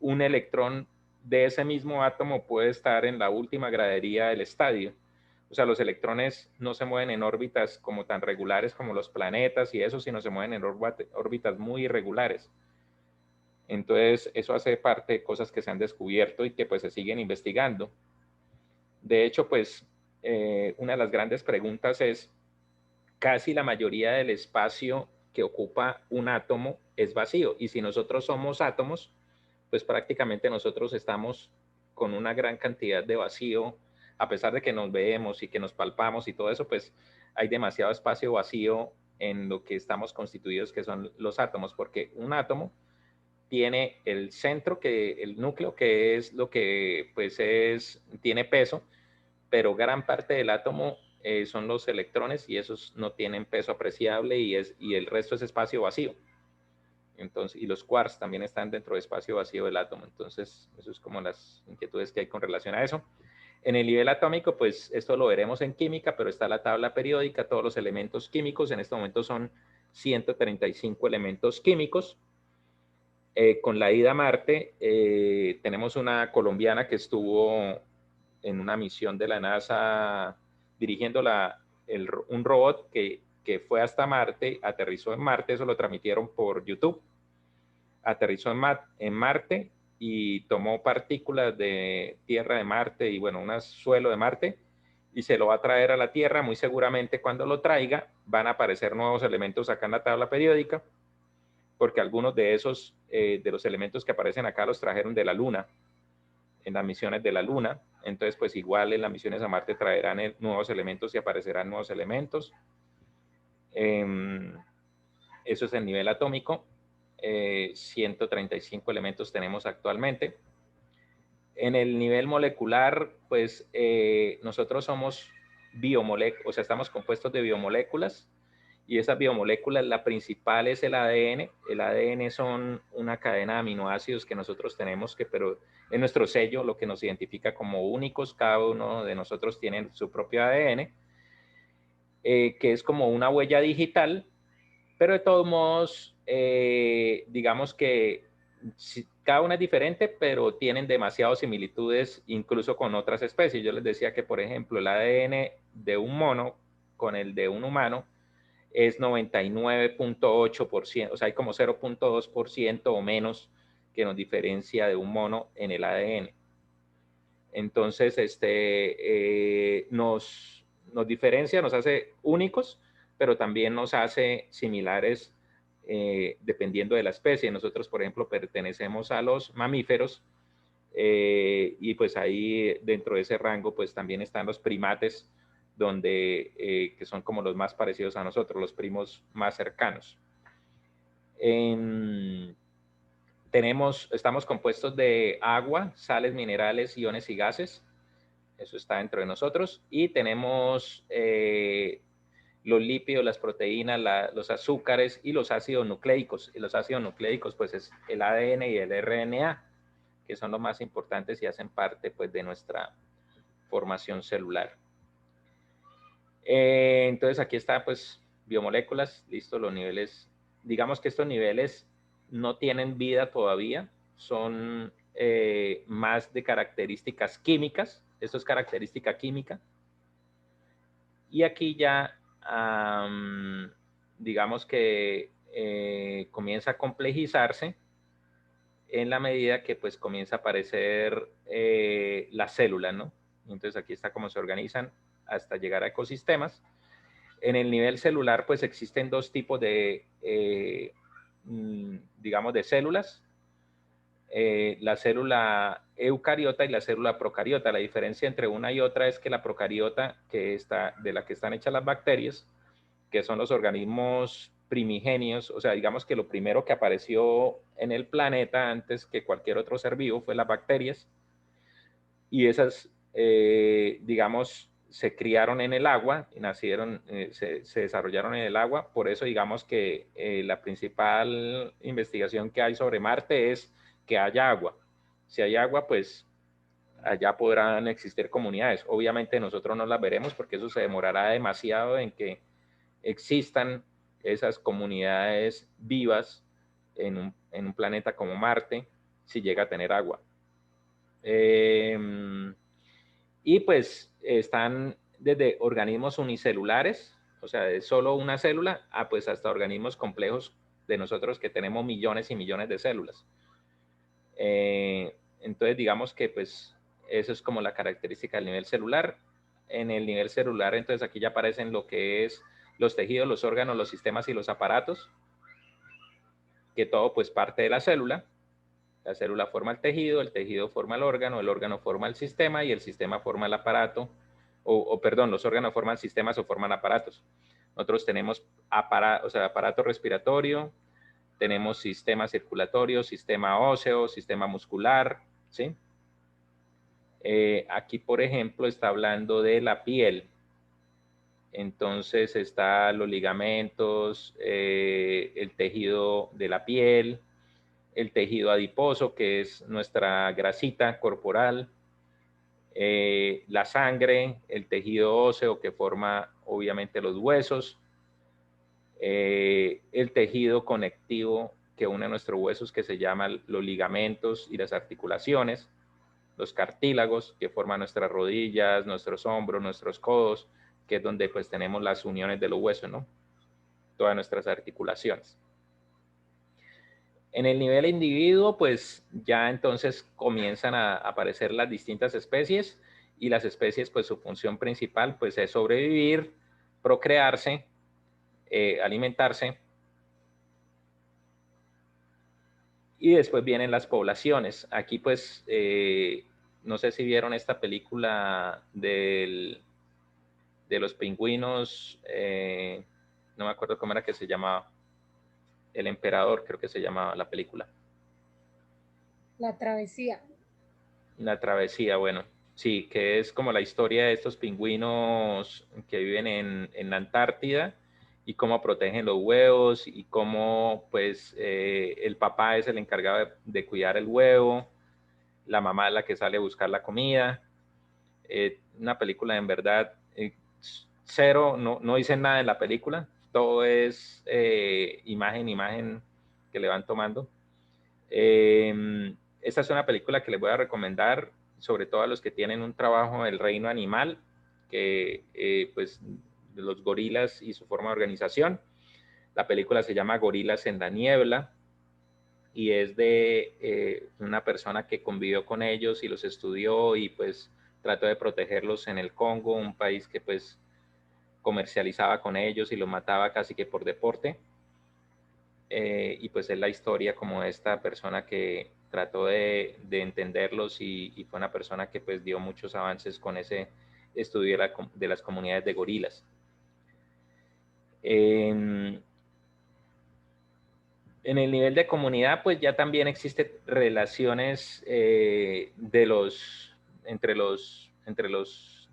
un electrón de ese mismo átomo puede estar en la última gradería del estadio. O sea, los electrones no se mueven en órbitas como tan regulares como los planetas y eso, sino se mueven en órbitas muy irregulares. Entonces, eso hace parte de cosas que se han descubierto y que pues se siguen investigando. De hecho, pues una de las grandes preguntas es, casi la mayoría del espacio que ocupa un átomo es vacío. Y si nosotros somos átomos, pues prácticamente nosotros estamos con una gran cantidad de vacío, a pesar de que nos vemos y que nos palpamos y todo eso, pues hay demasiado espacio vacío en lo que estamos constituidos, que son los átomos, porque un átomo tiene el centro, el núcleo, que es lo que pues tiene peso, pero gran parte del átomo son los electrones y esos no tienen peso apreciable y el resto es espacio vacío. Entonces, y los quarks también están dentro del espacio vacío del átomo. Entonces, eso es como las inquietudes que hay con relación a eso. En el nivel atómico, pues esto lo veremos en química, pero está la tabla periódica, todos los elementos químicos. En este momento son 135 elementos químicos. Con la ida a Marte, tenemos una colombiana que estuvo en una misión de la NASA dirigiendo un robot que fue hasta Marte, aterrizó en Marte, eso lo transmitieron por YouTube, aterrizó en Marte y tomó partículas de tierra de Marte y bueno, un suelo de Marte y se lo va a traer a la Tierra. Muy seguramente cuando lo traiga van a aparecer nuevos elementos acá en la tabla periódica, porque algunos de esos, de los elementos que aparecen acá los trajeron de la Luna, en las misiones de la Luna. Entonces, pues igual en las misiones a Marte traerán nuevos elementos y aparecerán nuevos elementos. Eso es el nivel atómico. 135 elementos tenemos actualmente. En el nivel molecular, pues nosotros somos biomoléculas, o sea, estamos compuestos de biomoléculas, y esas biomoléculas, la principal es el ADN. El ADN son una cadena de aminoácidos que nosotros tenemos, pero es nuestro sello, lo que nos identifica como únicos. Cada uno de nosotros tiene su propio ADN, que es como una huella digital, pero de todos modos, digamos que cada una es diferente, pero tienen demasiadas similitudes incluso con otras especies. Yo les decía que, por ejemplo, el ADN de un mono con el de un humano es 99.8%, o sea, hay como 0.2% o menos que nos diferencia de un mono en el ADN. Entonces, nos diferencia, nos hace únicos, pero también nos hace similares dependiendo de la especie. Nosotros, por ejemplo, pertenecemos a los mamíferos y pues ahí dentro de ese rango pues también están los primates, que son como los más parecidos a nosotros, los primos más cercanos. Estamos compuestos de agua, sales, minerales, iones y gases. Eso está dentro de nosotros. Y tenemos los lípidos, las proteínas, los azúcares y los ácidos nucleicos. Y los ácidos nucleicos, pues es el ADN y el RNA, que son los más importantes y hacen parte pues de nuestra formación celular. Entonces aquí está pues biomoléculas, listo, los niveles. Digamos que estos niveles no tienen vida todavía, son más de características químicas. Esto es característica química. Y aquí ya, digamos que comienza a complejizarse en la medida que pues comienza a aparecer la célula, ¿no? Entonces aquí está cómo se organizan hasta llegar a ecosistemas. En el nivel celular pues existen dos tipos de, digamos, de células. La célula eucariota y la célula procariota. La diferencia entre una y otra es que la procariota, de la que están hechas las bacterias, que son los organismos primigenios, o sea, digamos que lo primero que apareció en el planeta antes que cualquier otro ser vivo fue las bacterias, y esas, digamos, se criaron en el agua, y nacieron, se desarrollaron en el agua. Por eso digamos que la principal investigación que hay sobre Marte es que haya agua. Si hay agua, pues allá podrán existir comunidades. Obviamente nosotros no las veremos porque eso se demorará demasiado en que existan esas comunidades vivas en un planeta como Marte, si llega a tener agua. Y pues están desde organismos unicelulares, o sea, de solo una célula, a pues hasta organismos complejos de nosotros que tenemos millones y millones de células. Entonces digamos que pues eso es como la característica del nivel celular. en el nivel celular, entonces aquí ya aparecen lo que es los tejidos, los órganos, los sistemas y los aparatos, que todo pues parte de la célula. La célula forma el tejido forma el órgano forma el sistema y el sistema forma el aparato, perdón, los órganos forman sistemas o forman aparatos. Nosotros tenemos aparato respiratorio, tenemos sistema circulatorio, sistema óseo, sistema muscular, ¿sí? Aquí, por ejemplo, está hablando de la piel. Entonces están los ligamentos, el tejido de la piel, el tejido adiposo, que es nuestra grasita corporal, la sangre, el tejido óseo que forma obviamente los huesos, el tejido conectivo que une nuestros huesos que se llaman los ligamentos y las articulaciones, los cartílagos que forman nuestras rodillas, nuestros hombros, nuestros codos, que es donde pues tenemos las uniones de los huesos, ¿no? Todas nuestras articulaciones. En el nivel individuo, pues ya entonces comienzan a aparecer las distintas especies y las especies, pues su función principal, pues es sobrevivir, procrearse, alimentarse. Y después vienen las poblaciones. Aquí, pues, no sé si vieron esta película de los pingüinos, no me acuerdo cómo era que se llamaba. El Emperador, creo que se llamaba la película. La travesía. La travesía, bueno, sí, que es como la historia de estos pingüinos que viven en la Antártida y cómo protegen los huevos y cómo pues el papá es el encargado de cuidar el huevo, la mamá es la que sale a buscar la comida. Una película en verdad cero, no dicen nada en la película, todo es imagen que le van tomando. Esta es una película que les voy a recomendar, sobre todo a los que tienen un trabajo en el reino animal, que pues de los gorilas y su forma de organización. La película se llama Gorilas en la Niebla y es de una persona que convivió con ellos y los estudió y pues trató de protegerlos en el Congo, un país que pues comercializaba con ellos y los mataba casi que por deporte. Y pues es la historia como esta persona que trató de entenderlos y fue una persona que pues dio muchos avances con ese estudio de las comunidades de gorilas. En el nivel de comunidad pues ya también existen relaciones entre los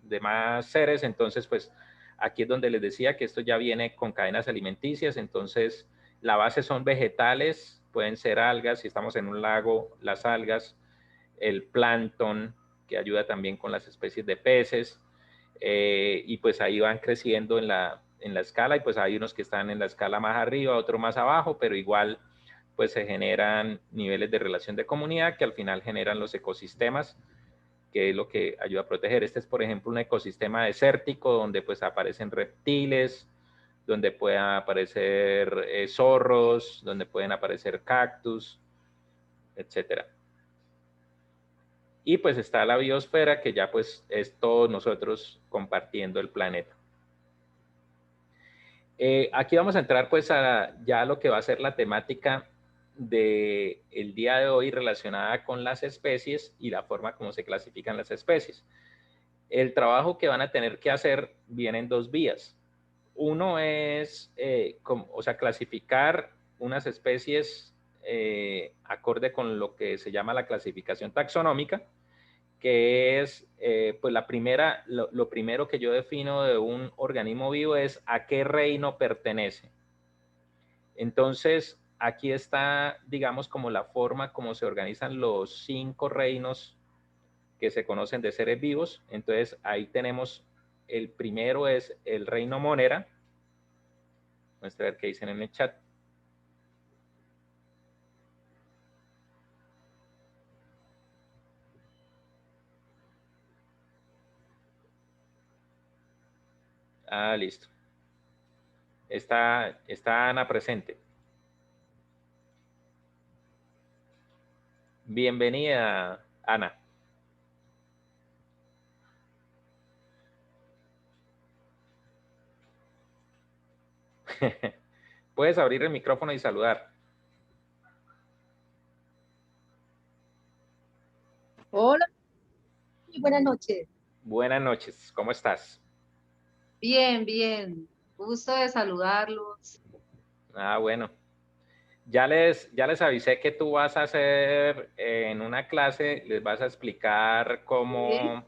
demás seres, entonces pues aquí es donde les decía que esto ya viene con cadenas alimenticias, entonces la base son vegetales, pueden ser algas, si estamos en un lago, las algas, el plancton, que ayuda también con las especies de peces, y pues ahí van creciendo en la escala, y pues hay unos que están en la escala más arriba, otros más abajo, pero igual pues se generan niveles de relación de comunidad que al final generan los ecosistemas, que es lo que ayuda a proteger. Este es, por ejemplo, un ecosistema desértico donde pues aparecen reptiles, donde pueden aparecer zorros, donde pueden aparecer cactus, etcétera. Y pues está la biosfera, que ya pues es todos nosotros compartiendo el planeta. Aquí vamos a entrar pues a ya lo que va a ser la temática del día de hoy relacionada con las especies y la forma como se clasifican las especies. El trabajo que van a tener que hacer viene en dos vías. Uno es, clasificar unas especies acorde con lo que se llama la clasificación taxonómica, que es, pues lo primero que yo defino de un organismo vivo es a qué reino pertenece. Entonces, aquí está, digamos, como la forma como se organizan los 5 reinos que se conocen de seres vivos. Entonces, ahí tenemos, el primero es el reino Monera. Vamos a ver qué dicen en el chat. Ah, listo. Está Ana presente. Bienvenida, Ana. Puedes abrir el micrófono y saludar. Hola, muy buenas noches. Buenas noches, ¿cómo estás? Bien, bien. Gusto de saludarlos. Ah, bueno. Ya les avisé que tú vas a hacer en una clase, les vas a explicar cómo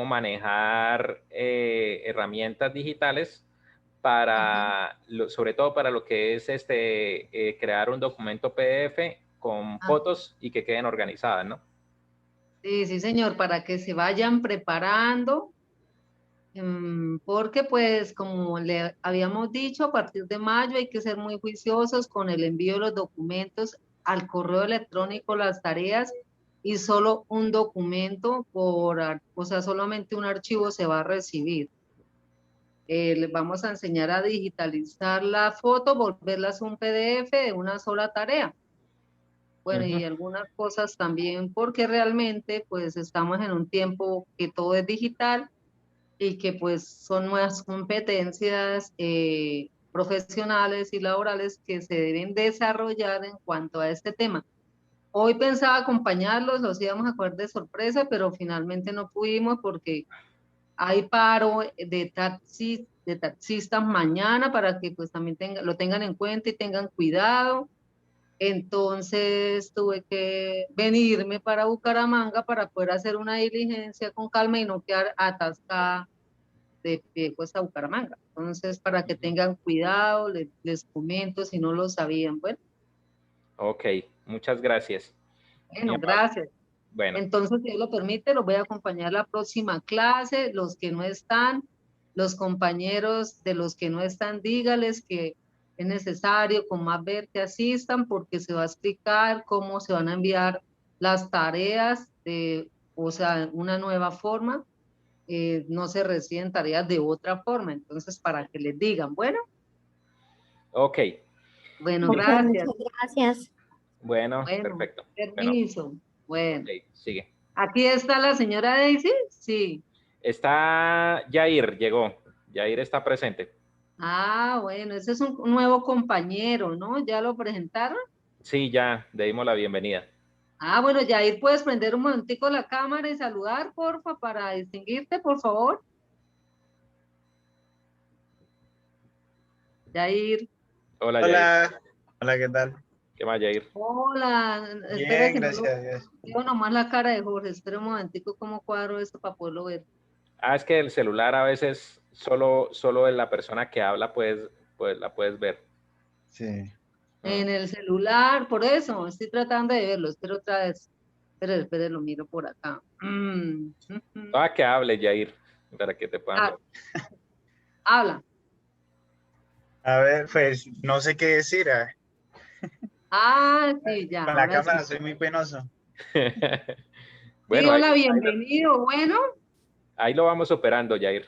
manejar herramientas digitales para, sobre todo para lo que es crear un documento PDF con fotos y que queden organizadas, ¿no? Sí, sí, señor, para que se vayan preparando, porque pues como le habíamos dicho, a partir de mayo hay que ser muy juiciosos con el envío de los documentos al correo electrónico, las tareas, y solo un documento o sea, solamente un archivo se va a recibir. Les vamos a enseñar a digitalizar la foto, volverlas un PDF de una sola tarea. Bueno, y algunas cosas también, porque realmente pues estamos en un tiempo que todo es digital y que pues son nuevas competencias profesionales y laborales que se deben desarrollar en cuanto a este tema. Hoy pensaba acompañarlos, los íbamos a coger de sorpresa, pero finalmente no pudimos porque hay paro de taxistas mañana para que pues también lo tengan en cuenta y tengan cuidado. Entonces tuve que venirme para Bucaramanga para poder hacer una diligencia con calma y no quedar atascada de pie hasta Bucaramanga. Entonces, para que tengan cuidado, les comento si no lo sabían. Bueno. Ok, muchas gracias. Bueno, gracias. Bueno. Entonces, si Dios lo permite, los voy a acompañar a la próxima clase. Los que no están, los compañeros de los que no están, dígales que es necesario con más ver que asistan porque se va a explicar cómo se van a enviar las tareas, o sea, una nueva forma. No se reciben tareas de otra forma. Entonces, para que les digan, bueno. Ok. Bueno, Ok, gracias. muchas gracias. Bueno, perfecto. Permiso. Bueno. Okay, sigue. ¿Aquí está la señora Daisy? Sí. Está Yair, llegó. Yair está presente. Ah, bueno, ese es un nuevo compañero, ¿no? ¿Ya lo presentaron? Sí, ya, le dimos la bienvenida. Ah, bueno, Yair, ¿puedes prender un momentico la cámara y saludar, porfa, para distinguirte, por favor? Yair. Hola, Yair. Hola, hola, ¿qué tal? ¿Qué más, Yair? Hola, espera Bien, que no gracias a Dios. veo nomás la cara de Jorge, espera un momentico cómo cuadro esto para poderlo ver. Ah, es que el celular a veces solo en la persona que habla pues la puedes ver. Sí. En el celular, por eso, estoy tratando de verlo, espero otra vez. Espera, lo miro por acá. Ah, que hable, Yair, para que te puedan ver. Habla. A ver, pues no sé qué decir. Sí, ya. Con la Ahora cámara sí. soy muy penoso. Bueno, Sí, hola, bienvenido. Bueno, ahí lo vamos superando, Yair.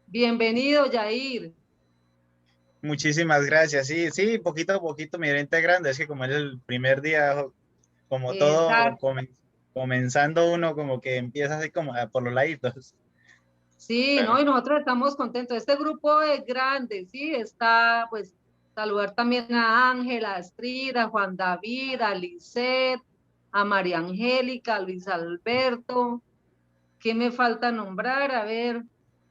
bienvenido, Yair. Muchísimas gracias. Sí, sí, poquito a poquito me iré integrando. Es que como es el primer día, como todo Exacto. comenzando uno, como que empieza así como por los laditos. Sí, Bueno. ¿no? Y nosotros estamos contentos. Este grupo es grande, ¿sí? Está, pues, saludar también a Ángela, a Astrid, a Juan David, a Lisette, a María Angélica, a Luis Alberto. ¿Qué me falta nombrar? A ver,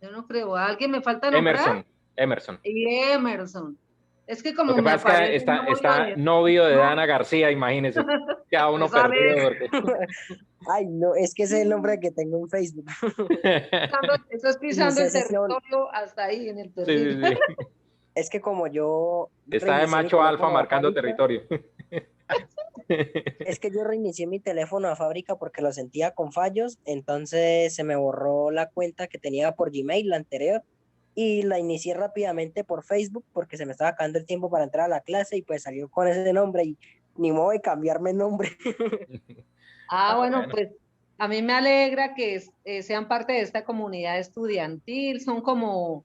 yo no creo. ¿Alguien me falta nombrar? Emerson. Y Emerson. Es que Lo como que me pasa es que aparece está novio de Dana García, imagínese. Queda uno esa perdido. vez. Porque... Ay, no, es que ese es el nombre que tengo en Facebook. Eso es Y pisando el ese son, territorio hasta ahí en el Sí, perfil. sí, sí. es que como yo Está de reinicié mi macho alfa teléfono a marcando fábrica, territorio. es que yo reinicié mi teléfono a fábrica porque lo sentía con fallos, entonces se me borró la cuenta que tenía por Gmail, la anterior, y la inicié rápidamente por Facebook porque se me estaba acabando el tiempo para entrar a la clase y pues salió con ese nombre y ni modo de cambiarme el nombre. Bueno, pues a mí me alegra que sean parte de esta comunidad estudiantil. Son como,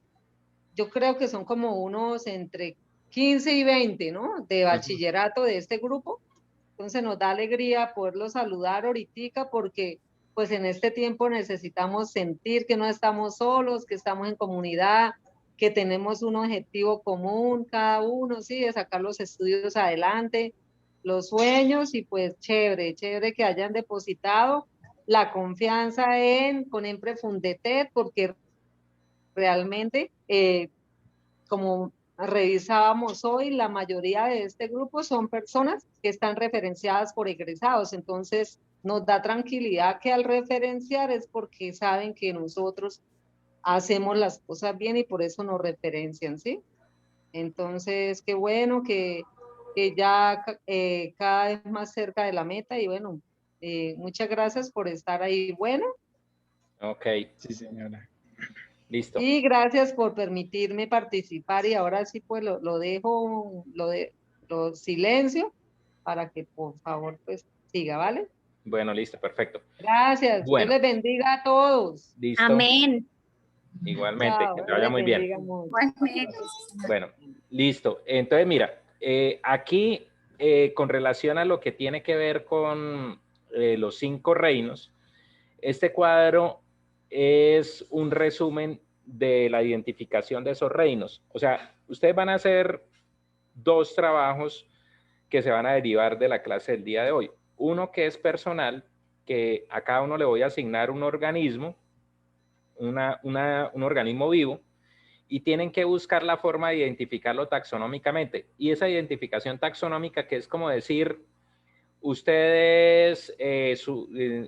yo creo que son como unos entre 15 y 20, ¿no? De bachillerato de este grupo. Entonces nos da alegría poderlos saludar ahorita porque pues en este tiempo necesitamos sentir que no estamos solos, que estamos en comunidad, que tenemos un objetivo común cada uno, ¿sí? De sacar los estudios adelante, los sueños y pues chévere, chévere que hayan depositado la confianza con Empre Fundetet, porque realmente, como revisábamos hoy, la mayoría de este grupo son personas que están referenciadas por egresados, entonces nos da tranquilidad que al referenciar es porque saben que nosotros hacemos las cosas bien y por eso nos referencian, ¿sí? Entonces, qué bueno que ya cada vez más cerca de la meta y bueno, muchas gracias por estar ahí. Bueno, Ok, Sí, señora. listo. y gracias por permitirme participar y ahora sí pues lo dejo, lo silencio para que por favor pues siga, ¿vale? Bueno, listo, perfecto. Gracias, Dios Bueno, les bendiga a todos. listo. Amén. Igualmente, Chao, que te Dios vaya les muy bien. bendiga mucho. Igualmente. Bueno, listo. Entonces, mira, aquí con relación a lo que tiene que ver con los 5 reinos, este cuadro es un resumen de la identificación de esos reinos. O sea, ustedes van a hacer 2 trabajos que se van a derivar de la clase del día de hoy. Uno que es personal, que a cada uno le voy a asignar un organismo, un organismo vivo, y tienen que buscar la forma de identificarlo taxonómicamente. Y esa identificación taxonómica, que es como decir, ustedes,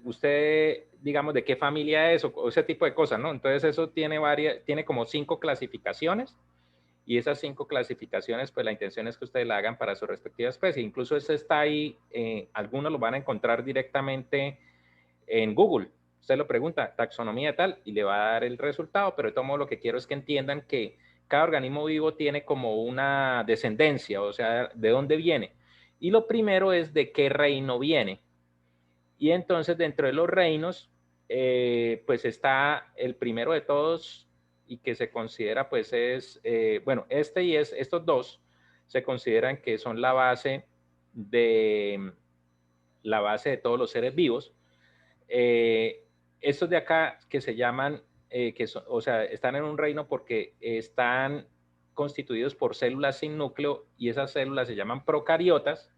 usted, digamos, de qué familia es o ese tipo de cosas, ¿no? Entonces eso tiene como 5 clasificaciones y esas 5 clasificaciones, pues la intención es que ustedes la hagan para su respectiva especie. Incluso eso está ahí, algunos lo van a encontrar directamente en Google. Usted lo pregunta, taxonomía tal, y le va a dar el resultado, pero de todo modo lo que quiero es que entiendan que cada organismo vivo tiene como una descendencia, o sea, de dónde viene. Y lo primero es de qué reino viene. Y entonces dentro de los reinos, pues está el primero de todos y que se considera pues es, bueno, estos 2 se consideran que son la base de todos los seres vivos. Estos de acá que se llaman, o sea, están en un reino porque están constituidos por células sin núcleo y esas células se llaman procariotas,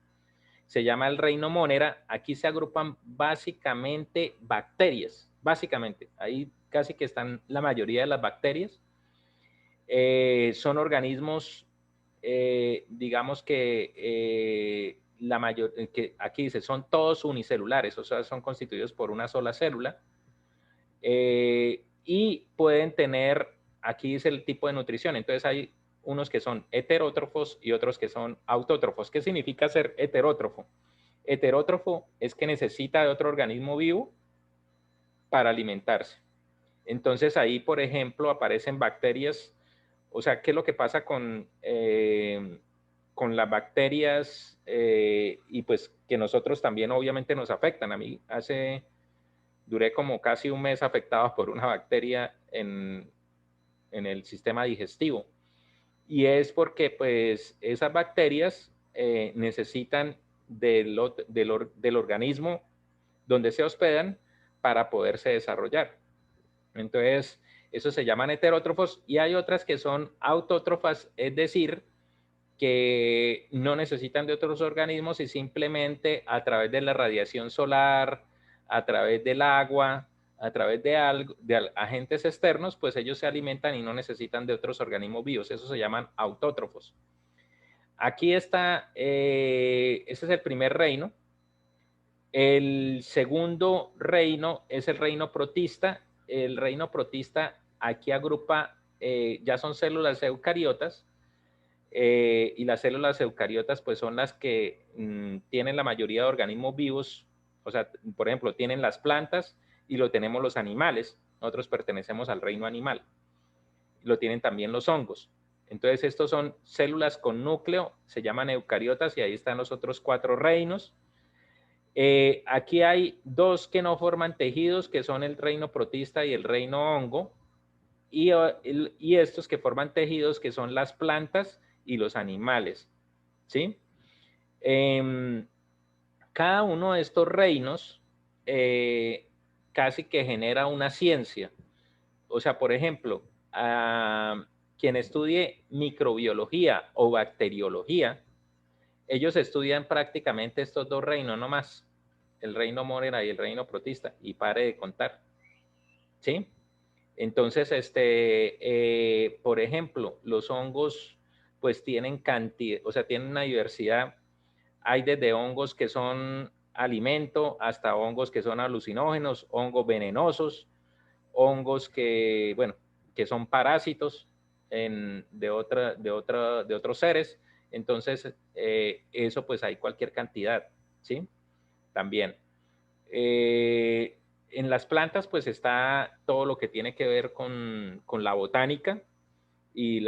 se llama el reino Monera. Aquí se agrupan básicamente bacterias, básicamente, ahí casi que están la mayoría de las bacterias. Son organismos, digamos que que aquí dice, son todos unicelulares, o sea, son constituidos por una sola célula. Y pueden tener, aquí dice el tipo de nutrición, entonces hay unos que son heterótrofos y otros que son autótrofos. ¿Qué significa ser heterótrofo? Heterótrofo es que necesita de otro organismo vivo para alimentarse. Entonces ahí, por ejemplo, aparecen bacterias. O sea, ¿qué es lo que pasa con las bacterias y pues que nosotros también obviamente nos afectan? A mí duré como casi un mes afectado por una bacteria en el sistema digestivo. Y es porque pues esas bacterias necesitan del organismo donde se hospedan para poderse desarrollar. Entonces, eso se llaman heterótrofos y hay otras que son autótrofas, es decir, que no necesitan de otros organismos y simplemente a través de la radiación solar, a través del agua, a través de agentes externos, pues ellos se alimentan y no necesitan de otros organismos vivos. Eso se llaman autótrofos. Aquí está, ese es el primer reino. El segundo reino es el reino protista. El reino protista aquí agrupa, ya son células eucariotas, y las células eucariotas pues son las que tienen la mayoría de organismos vivos. O sea, por ejemplo, tienen las plantas y lo tenemos los animales. Nosotros pertenecemos al reino animal. Lo tienen también los hongos. Entonces, estos son células con núcleo, se llaman eucariotas y ahí están los otros 4 reinos. Aquí hay 2 que no forman tejidos, que son el reino protista y el reino hongo, y estos que forman tejidos, que son las plantas y los animales, ¿sí? Cada uno de estos reinos casi que genera una ciencia. O sea, por ejemplo, quien estudie microbiología o bacteriología, ellos estudian prácticamente estos dos reinos nomás, el reino Monera y el reino protista, y pare de contar, ¿sí? Entonces, por ejemplo, los hongos pues tienen cantidad, o sea, tienen una diversidad. Hay desde hongos que son alimento hasta hongos que son alucinógenos, hongos venenosos, hongos que, bueno, que son parásitos de otros seres. Entonces, eso pues hay cualquier cantidad, ¿sí? También. En las plantas pues está todo lo que tiene que ver con la botánica y,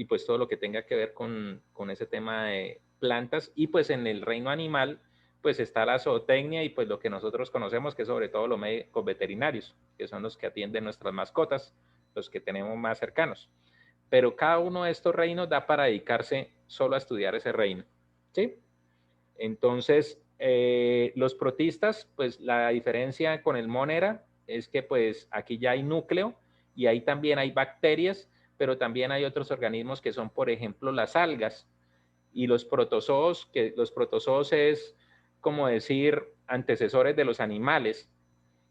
pues todo lo que tenga que ver con ese tema de plantas. Y pues en el reino animal pues está la zootecnia y pues lo que nosotros conocemos, que es sobre todo los médicos veterinarios, que son los que atienden nuestras mascotas, los que tenemos más cercanos. Pero cada uno de estos reinos da para dedicarse solo a estudiar ese reino, ¿sí? Entonces, los protistas, pues la diferencia con el Monera es que pues aquí ya hay núcleo y ahí también hay bacterias, pero también hay otros organismos que son, por ejemplo, las algas y los protozoos, que los protozoos es como decir antecesores de los animales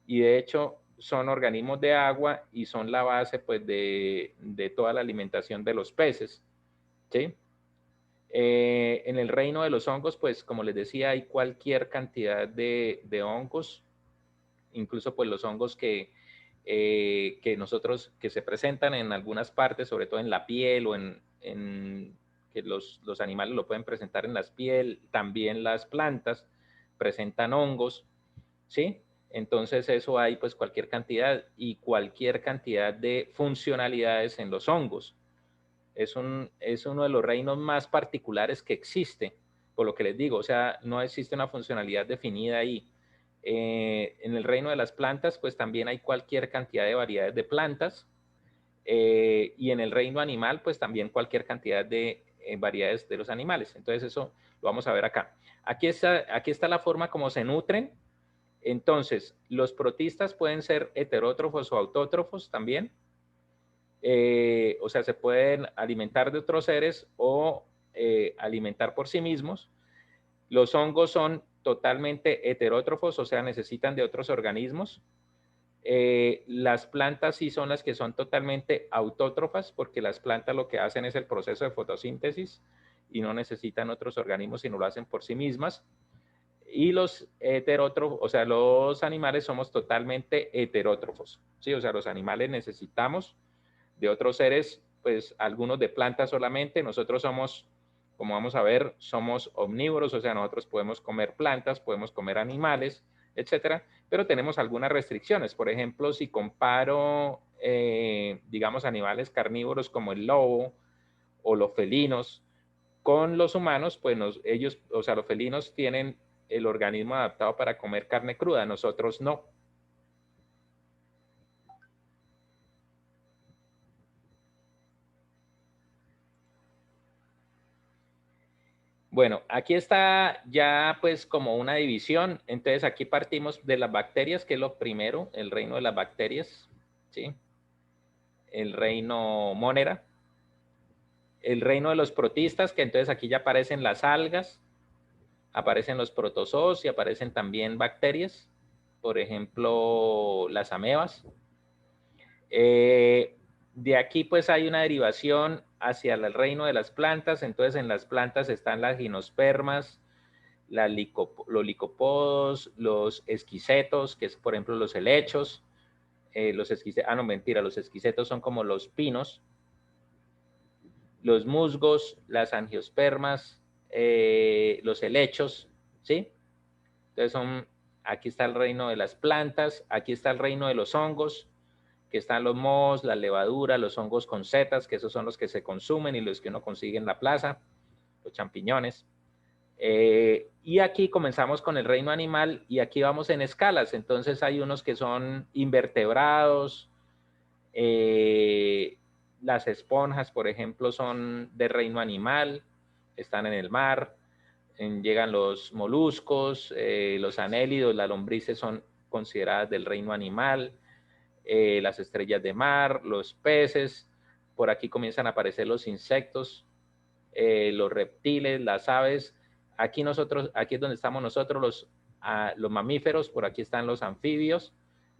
y de hecho son organismos de agua y son la base pues de toda la alimentación de los peces, ¿sí? En el reino de los hongos, pues como les decía, hay cualquier cantidad de hongos, incluso pues los hongos que nosotros, que se presentan en algunas partes, sobre todo en la piel o que los animales lo pueden presentar en la piel, también las plantas presentan hongos, ¿sí? Entonces eso hay pues cualquier cantidad y cualquier cantidad de funcionalidades en los hongos. Es uno de los reinos más particulares que existe, por lo que les digo, o sea, no existe una funcionalidad definida ahí. En el reino de las plantas, pues también hay cualquier cantidad de variedades de plantas, y en el reino animal, pues también cualquier cantidad de variedades de los animales. Entonces eso lo vamos a ver acá. Aquí está la forma como se nutren. Entonces, los protistas pueden ser heterótrofos o autótrofos también. O sea, se pueden alimentar de otros seres o alimentar por sí mismos. Los hongos son totalmente heterótrofos, o sea, necesitan de otros organismos. Las plantas sí son las que son totalmente autótrofas, porque las plantas lo que hacen es el proceso de fotosíntesis y no necesitan otros organismos, sino lo hacen por sí mismas. Y los heterótrofos, o sea, los animales somos totalmente heterótrofos, ¿sí? O sea, los animales necesitamos de otros seres, pues algunos de plantas solamente. Nosotros somos, como vamos a ver, somos omnívoros, o sea, nosotros podemos comer plantas, podemos comer animales, etcétera, pero tenemos algunas restricciones. Por ejemplo, si comparo, digamos, animales carnívoros como el lobo o los felinos con los humanos, pues ellos, o sea, los felinos tienen el organismo adaptado para comer carne cruda, nosotros no. Bueno, aquí está ya pues como una división. Entonces aquí partimos de las bacterias, que es lo primero, el reino de las bacterias, ¿sí? El reino Monera. El reino de los protistas, que entonces aquí ya aparecen las algas, aparecen los protozoos y aparecen también bacterias, por ejemplo, las amebas. De aquí pues hay una derivación hacia el reino de las plantas. Entonces en las plantas están las gimnospermas, los licopodos, los esquisetos, que es por ejemplo los helechos. Los esquisetos son como los pinos, los musgos, las angiospermas, los helechos, ¿sí? Entonces aquí está el reino de las plantas, aquí está el reino de los hongos, que están los mohos, la levadura, los hongos con setas, que esos son los que se consumen y los que uno consigue en la plaza, los champiñones. Y aquí comenzamos con el reino animal y aquí vamos en escalas. Entonces hay unos que son invertebrados, las esponjas, por ejemplo, son de reino animal, están en el mar. Llegan los moluscos, los anélidos, las lombrices son consideradas del reino animal. Las estrellas de mar, los peces, por aquí comienzan a aparecer los insectos, los reptiles, las aves. Aquí es donde estamos nosotros, los mamíferos, por aquí están los anfibios,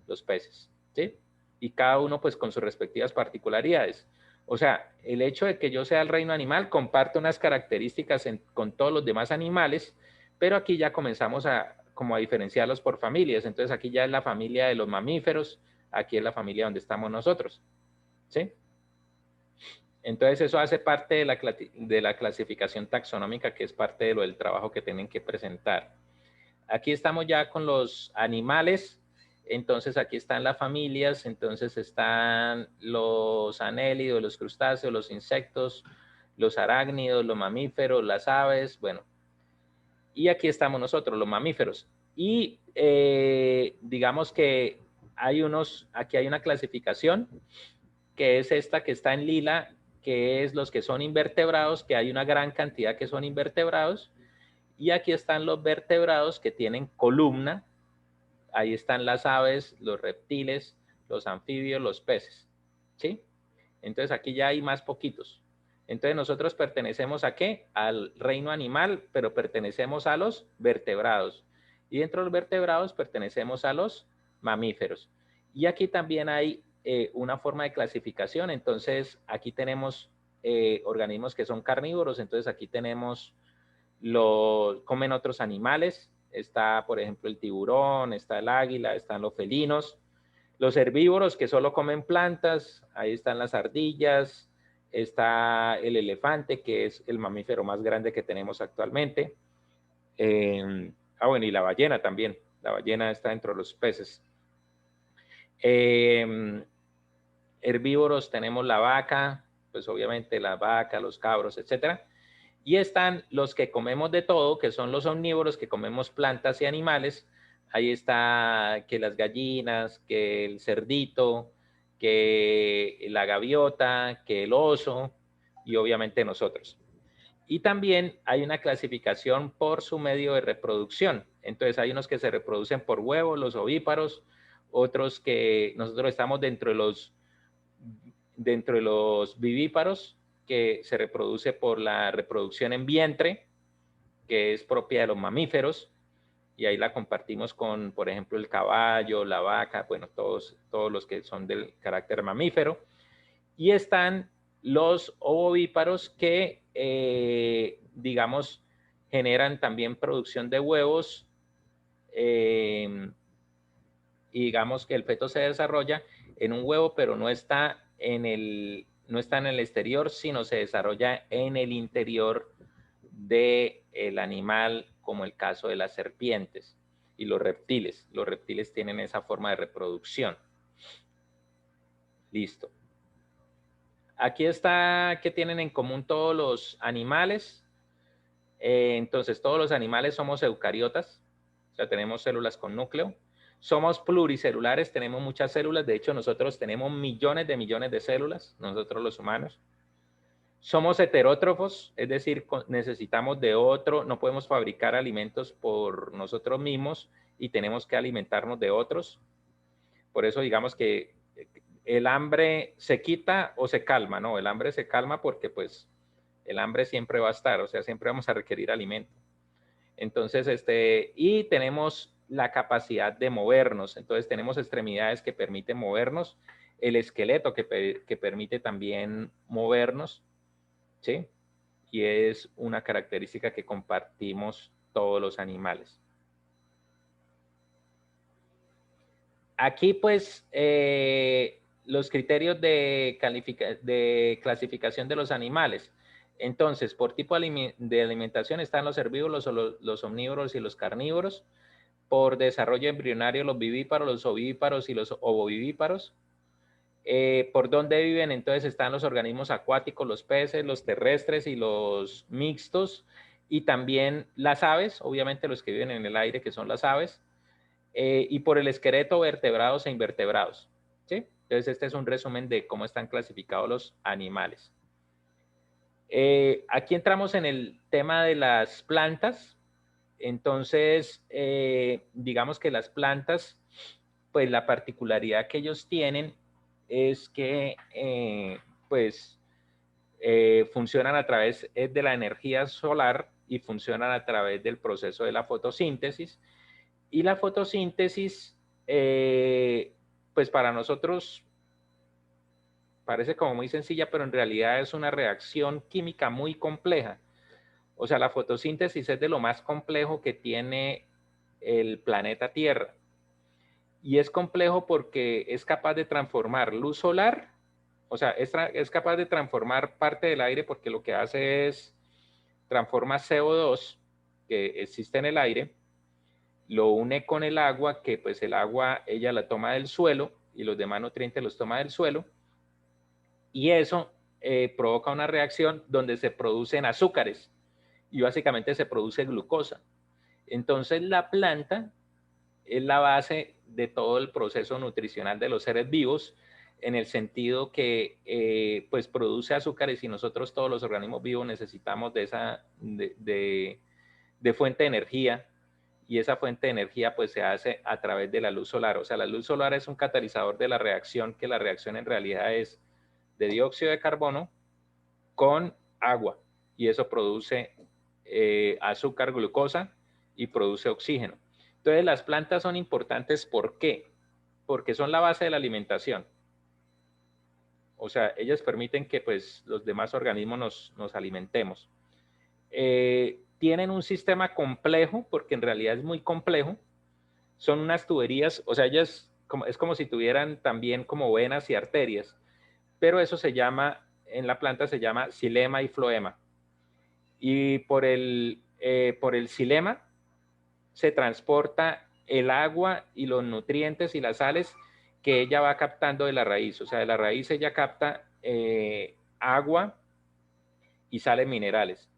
los peces, ¿sí? Y cada uno pues con sus respectivas particularidades. O sea, el hecho de que yo sea el reino animal comparte unas características con todos los demás animales, pero aquí ya comenzamos como a diferenciarlos por familias. Entonces aquí ya es la familia de los mamíferos, aquí es la familia donde estamos nosotros, ¿sí? Entonces eso hace parte de la clasificación taxonómica, que es parte de lo del trabajo que tienen que presentar. Aquí estamos ya con los animales. Entonces aquí están las familias, entonces están los anélidos, los crustáceos, los insectos, los arácnidos, los mamíferos, las aves, bueno. Y aquí estamos nosotros, los mamíferos. Y digamos que aquí hay una clasificación, que es esta que está en lila, que es los que son invertebrados, que hay una gran cantidad que son invertebrados. Y aquí están los vertebrados que tienen columna. Ahí están las aves, los reptiles, los anfibios, los peces, ¿sí? Entonces aquí ya hay más poquitos. Entonces nosotros pertenecemos ¿a qué? Al reino animal, pero pertenecemos a los vertebrados. Y dentro de los vertebrados pertenecemos a los mamíferos. Y aquí también hay una forma de clasificación. Entonces aquí tenemos organismos que son carnívoros. Entonces aquí tenemos comen otros animales. Está, por ejemplo, el tiburón, está el águila, están los felinos. Los herbívoros que solo comen plantas, ahí están las ardillas, está el elefante, que es el mamífero más grande que tenemos actualmente. Bueno, y la ballena también. La ballena está dentro de los peces. Herbívoros tenemos la vaca, pues obviamente la vaca, los cabros, etcétera. Y están los que comemos de todo, que son los omnívoros, que comemos plantas y animales. Ahí está que las gallinas, que el cerdito, que la gaviota, que el oso y obviamente nosotros. Y también hay una clasificación por su medio de reproducción. Entonces hay unos que se reproducen por huevos, los ovíparos, otros que nosotros estamos dentro de los vivíparos, que se reproduce por la reproducción en vientre, que es propia de los mamíferos, y ahí la compartimos con, por ejemplo, el caballo, la vaca, bueno, todos los que son del carácter mamífero. Y están los ovovíparos que, digamos, generan también producción de huevos, y digamos que el feto se desarrolla en un huevo, pero no está en el exterior, sino se desarrolla en el interior del animal, como el caso de las serpientes y los reptiles. Los reptiles tienen esa forma de reproducción. Listo. Aquí está qué tienen en común todos los animales. Entonces, todos los animales somos eucariotas, o sea, tenemos células con núcleo. Somos pluricelulares, tenemos muchas células. De hecho, nosotros tenemos millones de células, nosotros los humanos. Somos heterótrofos, es decir, necesitamos de otro, no podemos fabricar alimentos por nosotros mismos y tenemos que alimentarnos de otros. Por eso digamos que el hambre se quita o se calma, ¿no? El hambre se calma porque pues el hambre siempre va a estar, o sea, siempre vamos a requerir alimento. Entonces, y tenemos la capacidad de movernos. Entonces, tenemos extremidades que permiten movernos, el esqueleto que permite también movernos, ¿sí? Y es una característica que compartimos todos los animales. Aquí, pues, los criterios de clasificación de los animales. Entonces, por tipo de alimentación están los herbívoros, los omnívoros y los carnívoros. Por desarrollo embrionario, los vivíparos, los ovíparos y los ovovivíparos. ¿Por dónde viven? Entonces están los organismos acuáticos, los peces, los terrestres y los mixtos. Y también las aves, obviamente los que viven en el aire, que son las aves. Y por el esqueleto, vertebrados e invertebrados, ¿sí? Entonces este es un resumen de cómo están clasificados los animales. Aquí entramos en el tema de las plantas. Entonces, digamos que las plantas, pues la particularidad que ellos tienen es que pues funcionan a través de la energía solar y funcionan a través del proceso de la fotosíntesis. Y la fotosíntesis, pues para nosotros parece como muy sencilla, pero en realidad es una reacción química muy compleja. O sea, la fotosíntesis es de lo más complejo que tiene el planeta Tierra. Y es complejo porque es capaz de transformar luz solar, o sea, es capaz de transformar parte del aire porque lo que hace es transforma CO2 que existe en el aire, lo une con el agua, que pues el agua ella la toma del suelo y los demás nutrientes los toma del suelo, y eso provoca una reacción donde se producen azúcares y básicamente se produce glucosa. Entonces la planta es la base de todo el proceso nutricional de los seres vivos, en el sentido que pues produce azúcares y nosotros todos los organismos vivos necesitamos de esa de fuente de energía, y esa fuente de energía pues se hace a través de la luz solar. O sea, la luz solar es un catalizador de la reacción, que la reacción en realidad es de dióxido de carbono con agua, y eso produce azúcar, glucosa, y produce oxígeno. Entonces las plantas son importantes, ¿por qué? Porque son la base de la alimentación. O sea, ellas permiten que pues los demás organismos nos alimentemos. Tienen un sistema complejo, porque en realidad es muy complejo. Son unas tuberías, o sea, ellas es como si tuvieran también como venas y arterias, pero eso se llama, en la planta se llama xilema y floema. Y por el xilema se transporta el agua y los nutrientes y las sales que ella va captando de la raíz. O sea, de la raíz ella capta agua y sales minerales.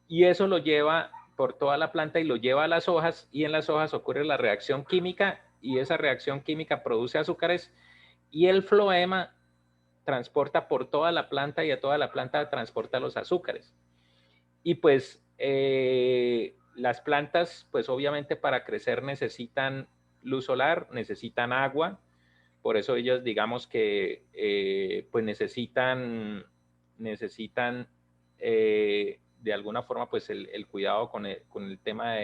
Y eso lo lleva por toda la planta y lo lleva a las hojas, y en las hojas ocurre la reacción química, y esa reacción química produce azúcares, y el floema transporta por toda la planta, y a toda la planta transporta los azúcares. Y pues las plantas, pues obviamente para crecer necesitan luz solar, necesitan agua, por eso ellos digamos que pues necesitan de alguna forma pues el cuidado con el tema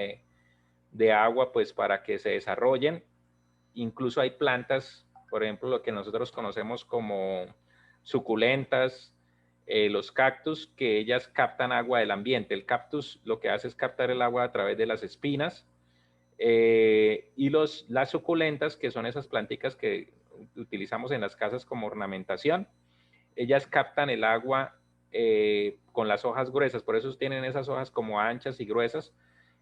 de agua, pues para que se desarrollen. Incluso hay plantas, por ejemplo, lo que nosotros conocemos como suculentas, los cactus, que ellas captan agua del ambiente. El cactus lo que hace es captar el agua a través de las espinas, y las suculentas, que son esas plantitas que utilizamos en las casas como ornamentación, ellas captan el agua con las hojas gruesas. Por eso tienen esas hojas como anchas y gruesas,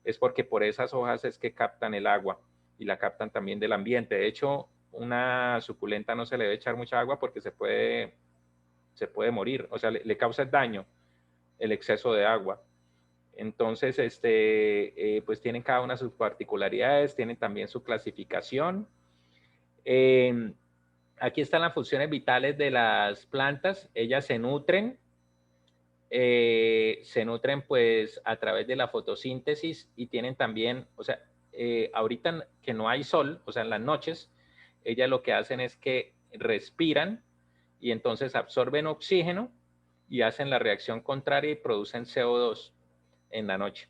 es porque por esas hojas es que captan el agua, y la captan también del ambiente. De hecho, una suculenta no se le debe echar mucha agua porque se puede morir, o sea, le causa daño el exceso de agua. Entonces, pues tienen cada una sus particularidades, tienen también su clasificación. Aquí están las funciones vitales de las plantas. Ellas se nutren pues a través de la fotosíntesis, y tienen también, o sea, ahorita que no hay sol, o sea, en las noches, ellas lo que hacen es que respiran, y entonces absorben oxígeno y hacen la reacción contraria y producen CO2 en la noche.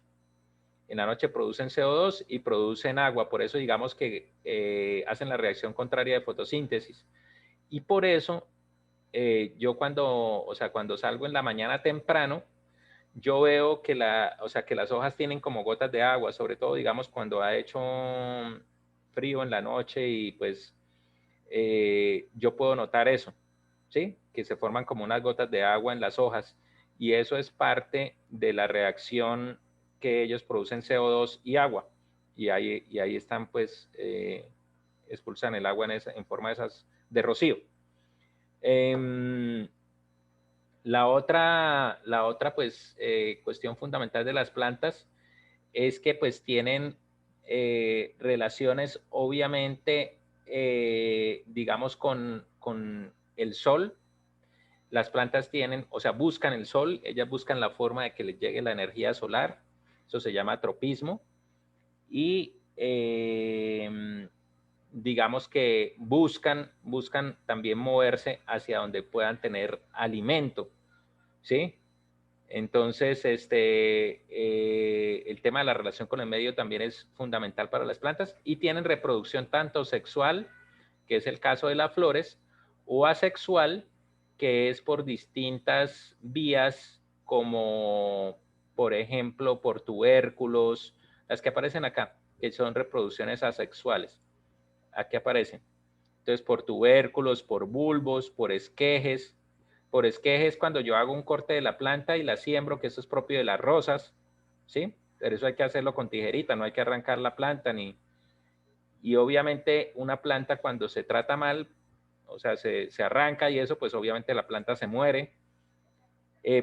En la noche producen CO2 y producen agua, por eso digamos que hacen la reacción contraria de fotosíntesis. Y por eso yo cuando salgo en la mañana temprano, yo veo que las hojas tienen como gotas de agua, sobre todo digamos cuando ha hecho frío en la noche, y pues yo puedo notar eso, ¿sí? Que se forman como unas gotas de agua en las hojas, y eso es parte de la reacción que ellos producen CO2 y agua, y ahí están pues expulsan el agua en forma de rocío. La otra pues cuestión fundamental de las plantas es que pues tienen relaciones obviamente digamos con el sol. Las plantas tienen, o sea, buscan el sol, ellas buscan la forma de que les llegue la energía solar, eso se llama tropismo. Y digamos que buscan también moverse hacia donde puedan tener alimento, ¿sí? Entonces, el tema de la relación con el medio también es fundamental para las plantas y tienen reproducción tanto sexual, que es el caso de las flores, o asexual, que es por distintas vías como, por ejemplo, por tubérculos, las que aparecen acá, que son reproducciones asexuales. Aquí aparecen. Entonces, por tubérculos, por bulbos, por esquejes. Por esquejes cuando yo hago un corte de la planta y la siembro, que eso es propio de las rosas, ¿sí? Pero eso hay que hacerlo con tijerita, no hay que arrancar la planta ni... Y obviamente una planta cuando se trata mal, o sea, se arranca y eso, pues obviamente la planta se muere.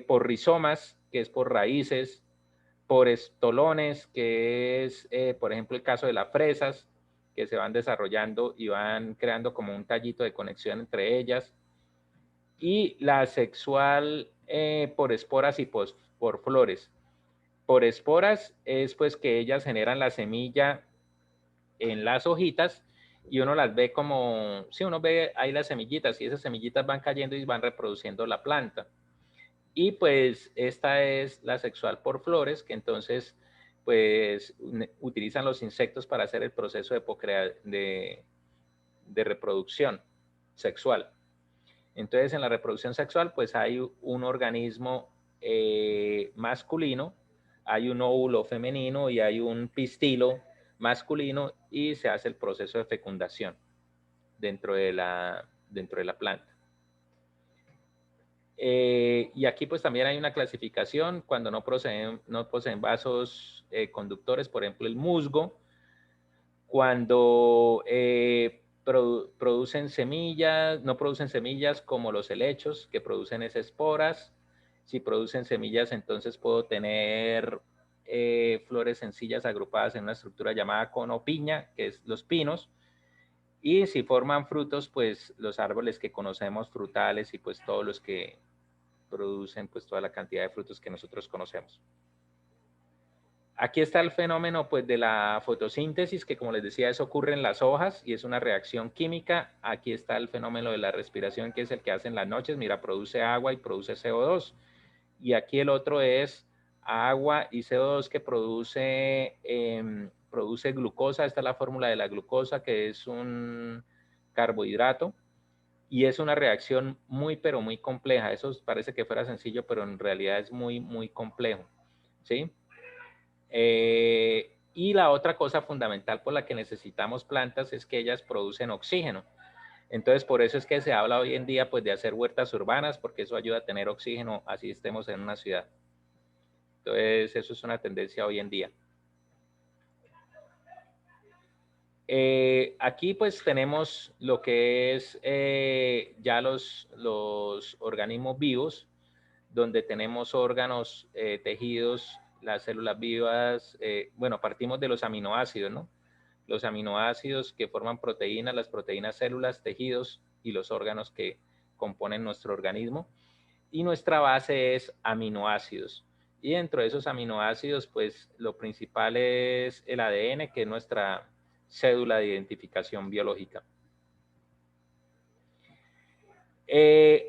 Por rizomas, que es por raíces, por estolones, que es, por ejemplo, el caso de las fresas, que se van desarrollando y van creando como un tallito de conexión entre ellas. Y la asexual por esporas y por flores. Por esporas es pues que ellas generan la semilla en las hojitas y uno las ve como, sí, uno ve ahí las semillitas y esas semillitas van cayendo y van reproduciendo la planta. Y pues esta es la sexual por flores, que entonces pues utilizan los insectos para hacer el proceso de reproducción sexual. Entonces en la reproducción sexual pues hay un organismo masculino, hay un óvulo femenino y hay un pistilo masculino y se hace el proceso de fecundación dentro de la planta. Y aquí pues también hay una clasificación cuando no poseen vasos conductores, por ejemplo el musgo, cuando producen semillas, no producen semillas como los helechos que producen esas esporas. Si producen semillas entonces puedo tener flores sencillas agrupadas en una estructura llamada cono piña, que es los pinos. Y si forman frutos, pues los árboles que conocemos frutales y pues todos los que producen pues toda la cantidad de frutos que nosotros conocemos. Aquí está el fenómeno pues de la fotosíntesis, que como les decía, eso ocurre en las hojas y es una reacción química. Aquí está el fenómeno de la respiración, que es el que hace en las noches. Mira, produce agua y produce CO2. Y aquí el otro es agua y CO2 que produce glucosa. Esta es la fórmula de la glucosa, que es un carbohidrato. Y es una reacción muy, pero muy compleja. Eso parece que fuera sencillo, pero en realidad es muy, muy complejo. ¿Sí? Y la otra cosa fundamental por la que necesitamos plantas es que ellas producen oxígeno. Entonces, por eso es que se habla hoy en día pues, de hacer huertas urbanas, porque eso ayuda a tener oxígeno, así estemos en una ciudad. Entonces, eso es una tendencia hoy en día. Aquí pues tenemos lo que es ya los organismos vivos, donde tenemos órganos, tejidos, las células vivas. Bueno, partimos de los aminoácidos, ¿no? Los aminoácidos que forman proteínas, las proteínas, células, tejidos y los órganos que componen nuestro organismo. Y nuestra base es aminoácidos. Y dentro de esos aminoácidos, pues lo principal es el ADN, que es nuestra cédula de identificación biológica.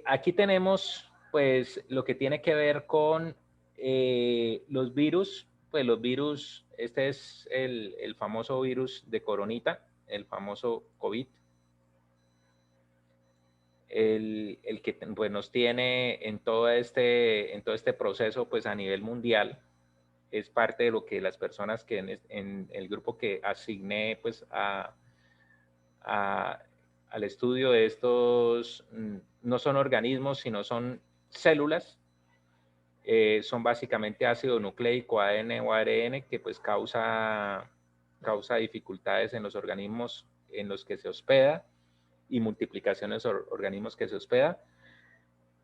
Aquí tenemos pues lo que tiene que ver con los virus. Pues los virus, este es el famoso virus de coronita, el famoso COVID. El que pues, nos tiene en todo este proceso pues a nivel mundial. Es parte de lo que las personas que en el grupo que asigné pues al estudio de estos, no son organismos, sino son células. Son básicamente ácido nucleico, ADN o ARN, que pues causa dificultades en los organismos en los que se hospeda y multiplicaciones de organismos que se hospeda.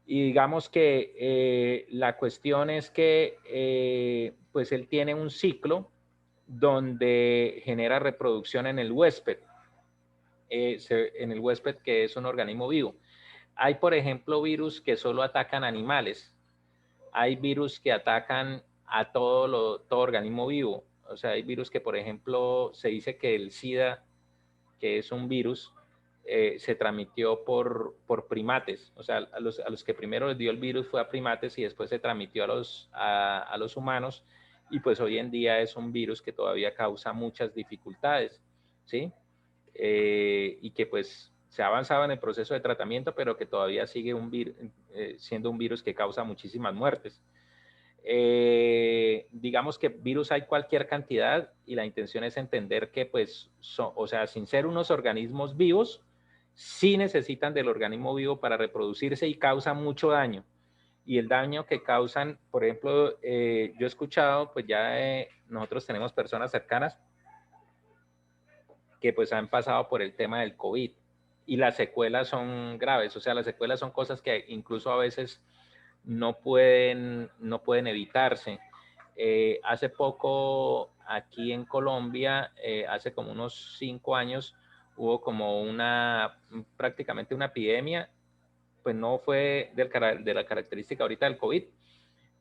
Y digamos que la cuestión es que pues él tiene un ciclo donde genera reproducción en el huésped, en el huésped que es un organismo vivo. Hay, por ejemplo, virus que solo atacan animales. Hay virus que atacan a todo organismo vivo. O sea, hay virus que, por ejemplo, se dice que el SIDA que es un virus, se transmitió por primates. O sea, a los que primero les dio el virus fue a primates y después se transmitió a los humanos. Y pues hoy en día es un virus que todavía causa muchas dificultades, ¿sí? Y que pues se ha avanzado en el proceso de tratamiento, pero que todavía sigue siendo un virus que causa muchísimas muertes. Digamos que virus hay cualquier cantidad y la intención es entender que pues, o sea, sin ser unos organismos vivos, sí necesitan del organismo vivo para reproducirse y causan mucho daño. Y el daño que causan, por ejemplo, yo he escuchado, pues ya nosotros tenemos personas cercanas que pues han pasado por el tema del COVID y las secuelas son graves, o sea, las secuelas son cosas que incluso a veces no pueden evitarse. Hace poco aquí en Colombia, hace como unos 5 años, hubo como prácticamente una epidemia, pues no fue de la característica ahorita del COVID,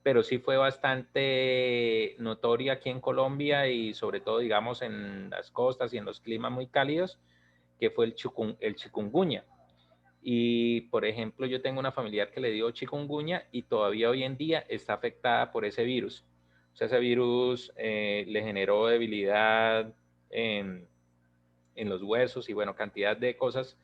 pero sí fue bastante notoria aquí en Colombia y sobre todo, digamos, en las costas y en los climas muy cálidos, que fue el chikungunya. Y, por ejemplo, yo tengo una familiar que le dio chikungunya y todavía hoy en día está afectada por ese virus. O sea, ese virus le generó debilidad en los huesos y, bueno, cantidad de cosas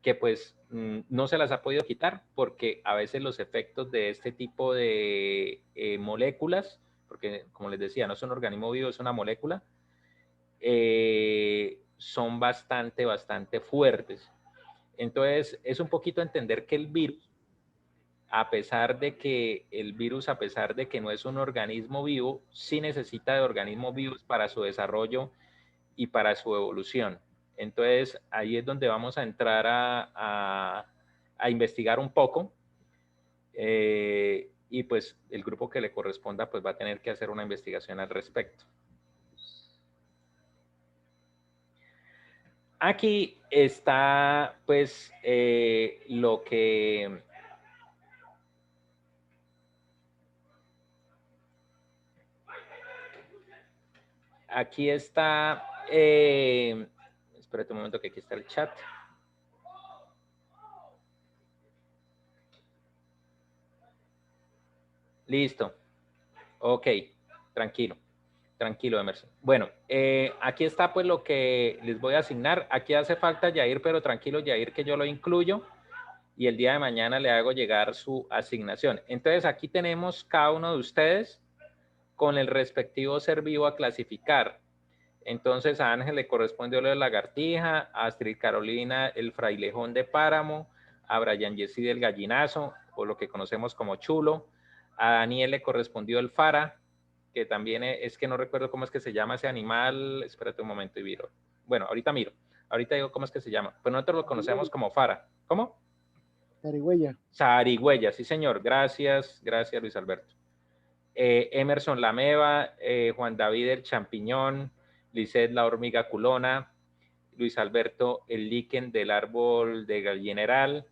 que pues no se las ha podido quitar porque a veces los efectos de este tipo de moléculas, porque como les decía, no es un organismo vivo, es una molécula, son bastante fuertes. Entonces, es un poquito entender que el virus, a pesar de que no es un organismo vivo, sí necesita de organismos vivos para su desarrollo y para su evolución. Entonces, ahí es donde vamos a entrar a investigar un poco y pues el grupo que le corresponda pues va a tener que hacer una investigación al respecto. Aquí está pues lo que aquí está espérate un momento que aquí está el chat. Listo. Ok, tranquilo. Tranquilo, Emerson. Bueno, aquí está pues lo que les voy a asignar. Aquí hace falta Yair, pero tranquilo, Yair, que yo lo incluyo y el día de mañana le hago llegar su asignación. Entonces, aquí tenemos cada uno de ustedes con el respectivo ser vivo a clasificar. Entonces, a Ángel le corresponde lo de lagartija, a Astrid Carolina el frailejón de páramo, a Brian Jessy del gallinazo, o lo que conocemos como chulo, a Daniel le correspondió el fara, que también es que no recuerdo cómo es que se llama ese animal, espérate un momento y miro. Bueno, ahorita miro, ahorita digo cómo es que se llama, pero nosotros lo conocemos como fara. ¿Cómo? Zarigüeya. Zarigüeya, sí señor, gracias Luis Alberto. Emerson Lameva, Juan David el champiñón, Lisset la hormiga culona, Luis Alberto el líquen del árbol de gallineral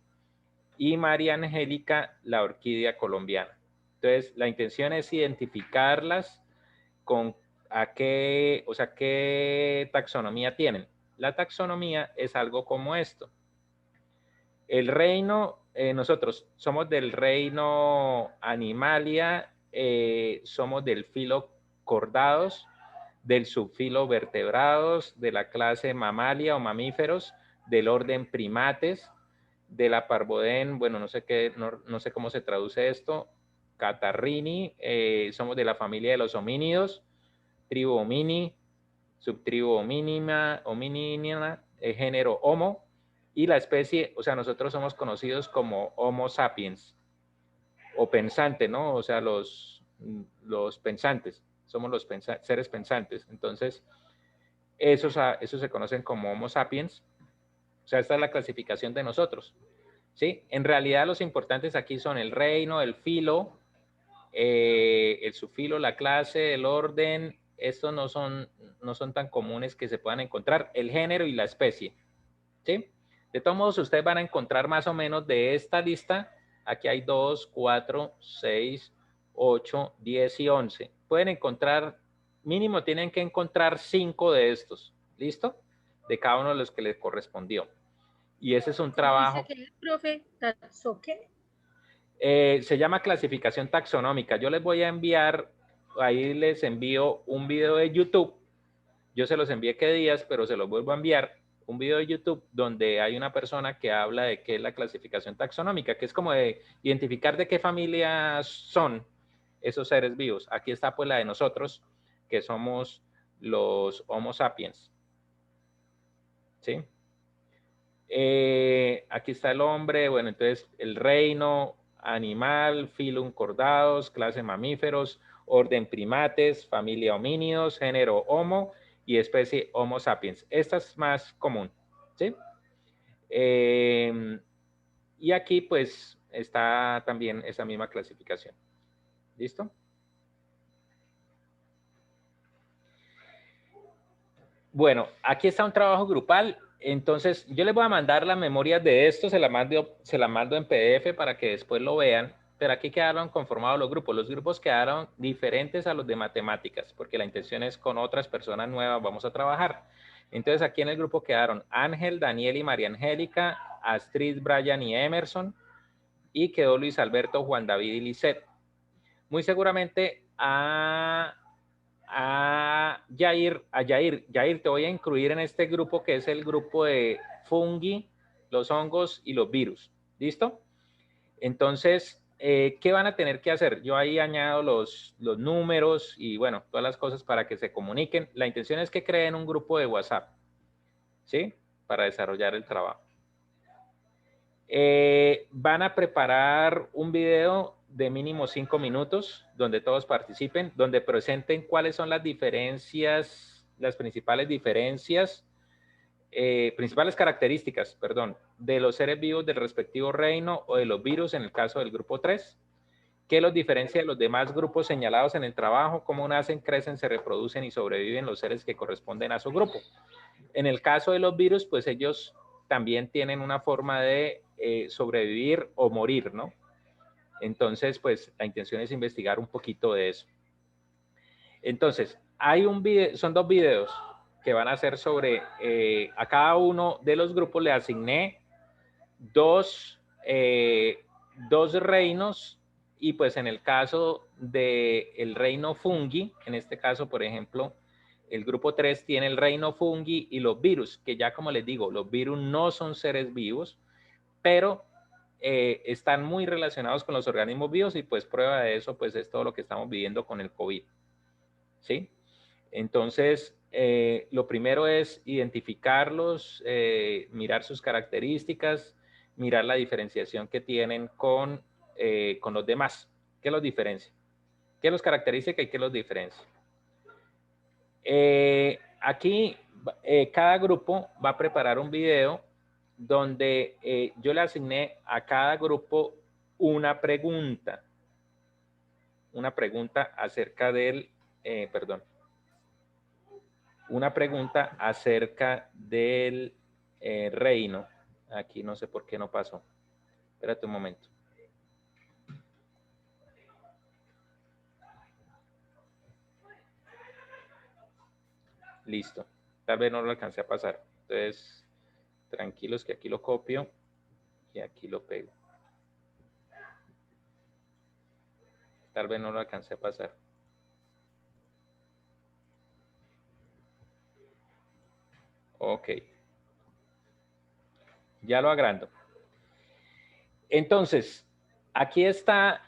y María Angélica la orquídea colombiana. Entonces, la intención es identificarlas con qué taxonomía tienen. La taxonomía es algo como esto. El reino, nosotros somos del reino Animalia, somos del filo Cordados, del subfilo Vertebrados, de la clase Mamalia o mamíferos, del orden Primates, de la Parvodén, bueno, no sé cómo se traduce esto, Catarrini, somos de la familia de los homínidos, tribu homini, subtribu homínima, género Homo, y la especie, o sea, nosotros somos conocidos como Homo sapiens, o pensante, ¿no? O sea, los pensantes, somos los seres pensantes. Entonces, esos se conocen como Homo sapiens. O sea, esta es la clasificación de nosotros, ¿sí? En realidad los importantes aquí son el reino, el filo, el subfilo, la clase, el orden. Estos no son tan comunes que se puedan encontrar. El género y la especie, ¿sí? De todos modos, ustedes van a encontrar más o menos de esta lista. Aquí hay 2, 4, 6, 8, 10 y 11. Pueden encontrar, mínimo tienen que encontrar 5 de estos. ¿Listo? de cada uno de los que les correspondió. Y ese es un ¿Cómo trabajo. dice que es, profe? ¿Taxoqué? Se llama clasificación taxonómica. Yo les voy a enviar, ahí les envío un video de YouTube. Yo se los envié qué días, pero se los vuelvo a enviar. Un video de YouTube donde hay una persona que habla de qué es la clasificación taxonómica, que es como de identificar de qué familia son esos seres vivos. Aquí está pues la de nosotros, que somos los Homo sapiens. ¿Sí? Aquí está el hombre, bueno, entonces el reino animal, filum cordados, clase mamíferos, orden primates, familia homínidos, género Homo y especie Homo sapiens. Esta es más común, ¿sí? Y aquí pues está también esa misma clasificación. ¿Listo? Bueno, aquí está un trabajo grupal. Entonces, yo les voy a mandar las memorias de esto, se las mando en PDF para que después lo vean. Pero aquí quedaron conformados los grupos. Los grupos quedaron diferentes a los de matemáticas, porque la intención es con otras personas nuevas vamos a trabajar. Entonces, aquí en el grupo quedaron Ángel, Daniel y María Angélica, Astrid, Brian y Emerson, y quedó Luis Alberto, Juan David y Lisette. Muy seguramente a Yair, te voy a incluir en este grupo que es el grupo de fungi, los hongos y los virus. ¿Listo? Entonces, ¿qué van a tener que hacer? Yo ahí añado los números y bueno, todas las cosas para que se comuniquen. La intención es que creen un grupo de WhatsApp, ¿sí? Para desarrollar el trabajo. Van a preparar un video de mínimo 5 minutos donde todos participen, donde presenten cuáles son las diferencias, las principales diferencias, principales características, perdón, de los seres vivos del respectivo reino o de los virus en el caso del grupo 3, qué los diferencia de los demás grupos señalados en el trabajo, cómo nacen, crecen, se reproducen y sobreviven los seres que corresponden a su grupo. En el caso de los virus, pues ellos también tienen una forma de sobrevivir o morir, ¿no? Entonces, pues la intención es investigar un poquito de eso. Entonces, hay un video, son 2 videos que van a ser sobre, a cada uno de los grupos le asigné dos reinos y pues en el caso del reino fungi, en este caso, por ejemplo, el grupo 3 tiene el reino fungi y los virus, que ya como les digo, los virus no son seres vivos, pero están muy relacionados con los organismos vivos y pues prueba de eso pues es todo lo que estamos viviendo con el COVID. ¿Sí? Entonces, lo primero es identificarlos, mirar sus características, mirar la diferenciación que tienen con los demás. ¿Qué los diferencia? ¿Qué los caracteriza y qué los diferencia? Aquí, cada grupo va a preparar un video donde yo le asigné a cada grupo una pregunta acerca del, una pregunta acerca del reino. Aquí no sé por qué no pasó. Espérate un momento. Listo. Tal vez no lo alcancé a pasar. Entonces, tranquilos que aquí lo copio y aquí lo pego. Tal vez no lo alcancé a pasar. Ok. Ya lo agrando. Entonces, aquí está,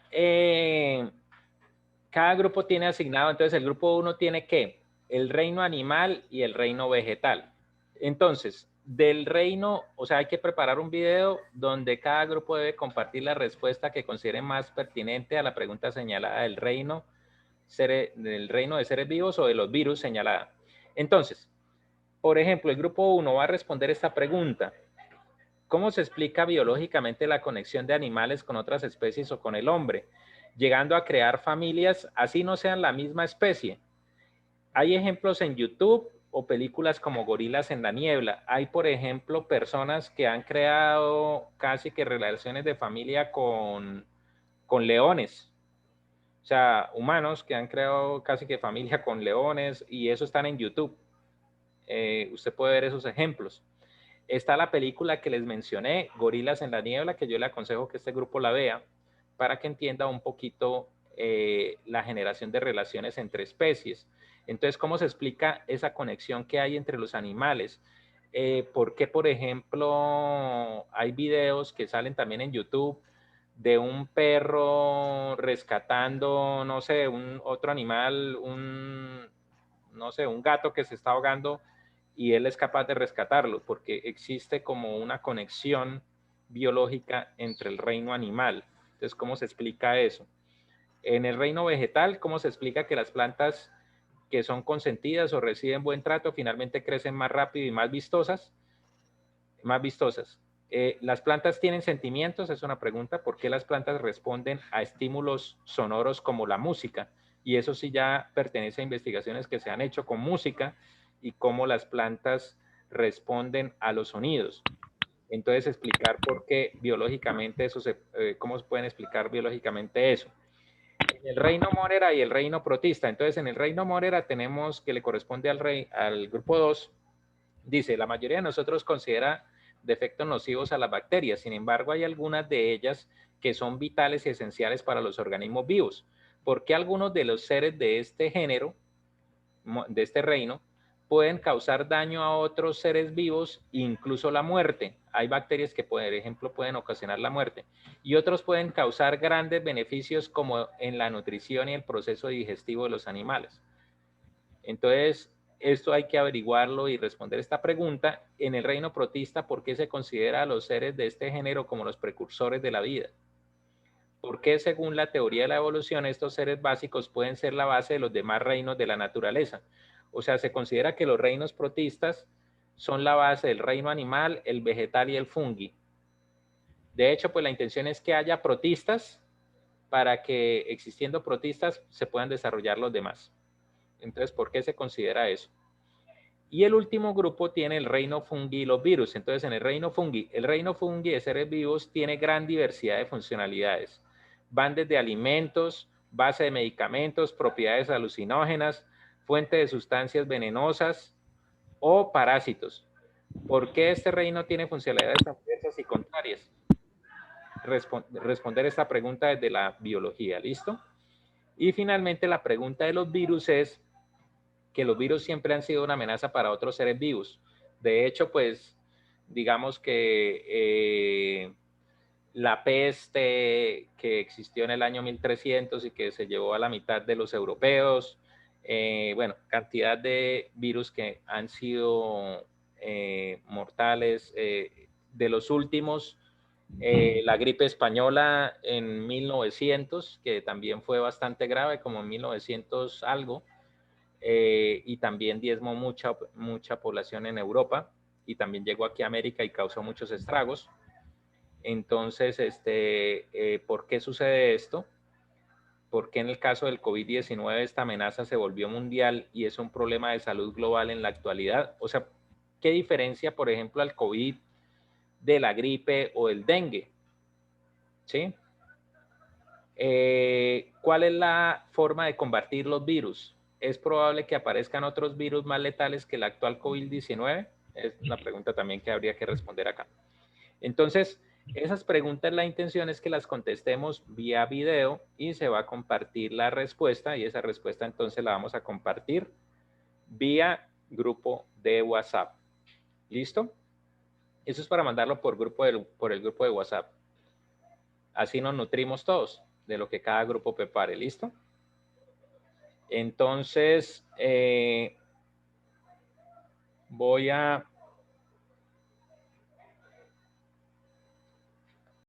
cada grupo tiene asignado, entonces el grupo 1 tiene ¿qué? El reino animal y el reino vegetal. Entonces, del reino, o sea, hay que preparar un video donde cada grupo debe compartir la respuesta que considere más pertinente a la pregunta señalada del reino de seres vivos o de los virus señalada. Entonces, por ejemplo, el grupo 1 va a responder esta pregunta. ¿Cómo se explica biológicamente la conexión de animales con otras especies o con el hombre, llegando a crear familias así no sean la misma especie? Hay ejemplos en YouTube o películas como Gorilas en la Niebla. Hay, por ejemplo, personas que han creado casi que relaciones de familia con leones. O sea, humanos que han creado casi que familia con leones y eso están en YouTube. usted puede ver esos ejemplos. Está la película que les mencioné, Gorilas en la Niebla, que yo le aconsejo que este grupo la vea para que entienda un poquito la generación de relaciones entre especies. Entonces, ¿cómo se explica esa conexión que hay entre los animales? ¿Por qué, por ejemplo, hay videos que salen también en YouTube de un perro rescatando, no sé, otro animal, no sé, un gato que se está ahogando y él es capaz de rescatarlo? Porque existe como una conexión biológica entre el reino animal. Entonces, ¿cómo se explica eso? En el reino vegetal, ¿cómo se explica que las plantas que son consentidas o reciben buen trato finalmente crecen más rápido y más vistosas? ¿Las plantas tienen sentimientos? Es una pregunta. ¿Por qué las plantas responden a estímulos sonoros como la música? Y eso sí ya pertenece a investigaciones que se han hecho con música y cómo las plantas responden a los sonidos. Entonces, explicar por qué biológicamente eso cómo se pueden explicar biológicamente eso. En el reino Morera y el reino Protista. Entonces, en el reino Morera tenemos que le corresponde al grupo 2. Dice, la mayoría de nosotros considera defectos nocivos a las bacterias. Sin embargo, hay algunas de ellas que son vitales y esenciales para los organismos vivos. ¿Por qué algunos de los seres de este género, de este reino, pueden causar daño a otros seres vivos, incluso la muerte? Hay bacterias que, por ejemplo, pueden ocasionar la muerte. Y otros pueden causar grandes beneficios como en la nutrición y el proceso digestivo de los animales. Entonces, esto hay que averiguarlo y responder esta pregunta. En el reino protista, ¿por qué se considera a los seres de este género como los precursores de la vida? ¿Por qué, según la teoría de la evolución, estos seres básicos pueden ser la base de los demás reinos de la naturaleza? O sea, se considera que los reinos protistas son la base del reino animal, el vegetal y el fungi. De hecho, pues la intención es que haya protistas para que, existiendo protistas, se puedan desarrollar los demás. Entonces, ¿por qué se considera eso? Y el último grupo tiene el reino fungi y los virus. Entonces, en el reino fungi de seres vivos tiene gran diversidad de funcionalidades. Van desde alimentos, base de medicamentos, propiedades alucinógenas, fuente de sustancias venenosas o parásitos. ¿Por qué este reino tiene funcionalidades tan diversas y contrarias? Responder esta pregunta desde la biología, ¿listo? Y finalmente la pregunta de los virus es que los virus siempre han sido una amenaza para otros seres vivos. De hecho, pues, digamos que la peste que existió en el año 1300 y que se llevó a la mitad de los europeos, bueno, cantidad de virus que han sido mortales. De los últimos, la gripe española en 1900, que también fue bastante grave, como en 1900 algo, y también diezmó mucha población en Europa y también llegó aquí a América y causó muchos estragos. Entonces, ¿por qué sucede esto? ¿Por qué en el caso del COVID-19 esta amenaza se volvió mundial y es un problema de salud global en la actualidad? O sea, ¿qué diferencia, por ejemplo, al COVID de la gripe o el dengue? ¿Sí? ¿Cuál es la forma de combatir los virus? ¿Es probable que aparezcan otros virus más letales que el actual COVID-19? Es la pregunta también que habría que responder acá. Entonces, esas preguntas, la intención es que las contestemos vía video y se va a compartir la respuesta, y esa respuesta entonces la vamos a compartir vía grupo de WhatsApp. ¿Listo? Eso es para mandarlo por el grupo de WhatsApp. Así nos nutrimos todos de lo que cada grupo prepare. ¿Listo? Entonces, voy a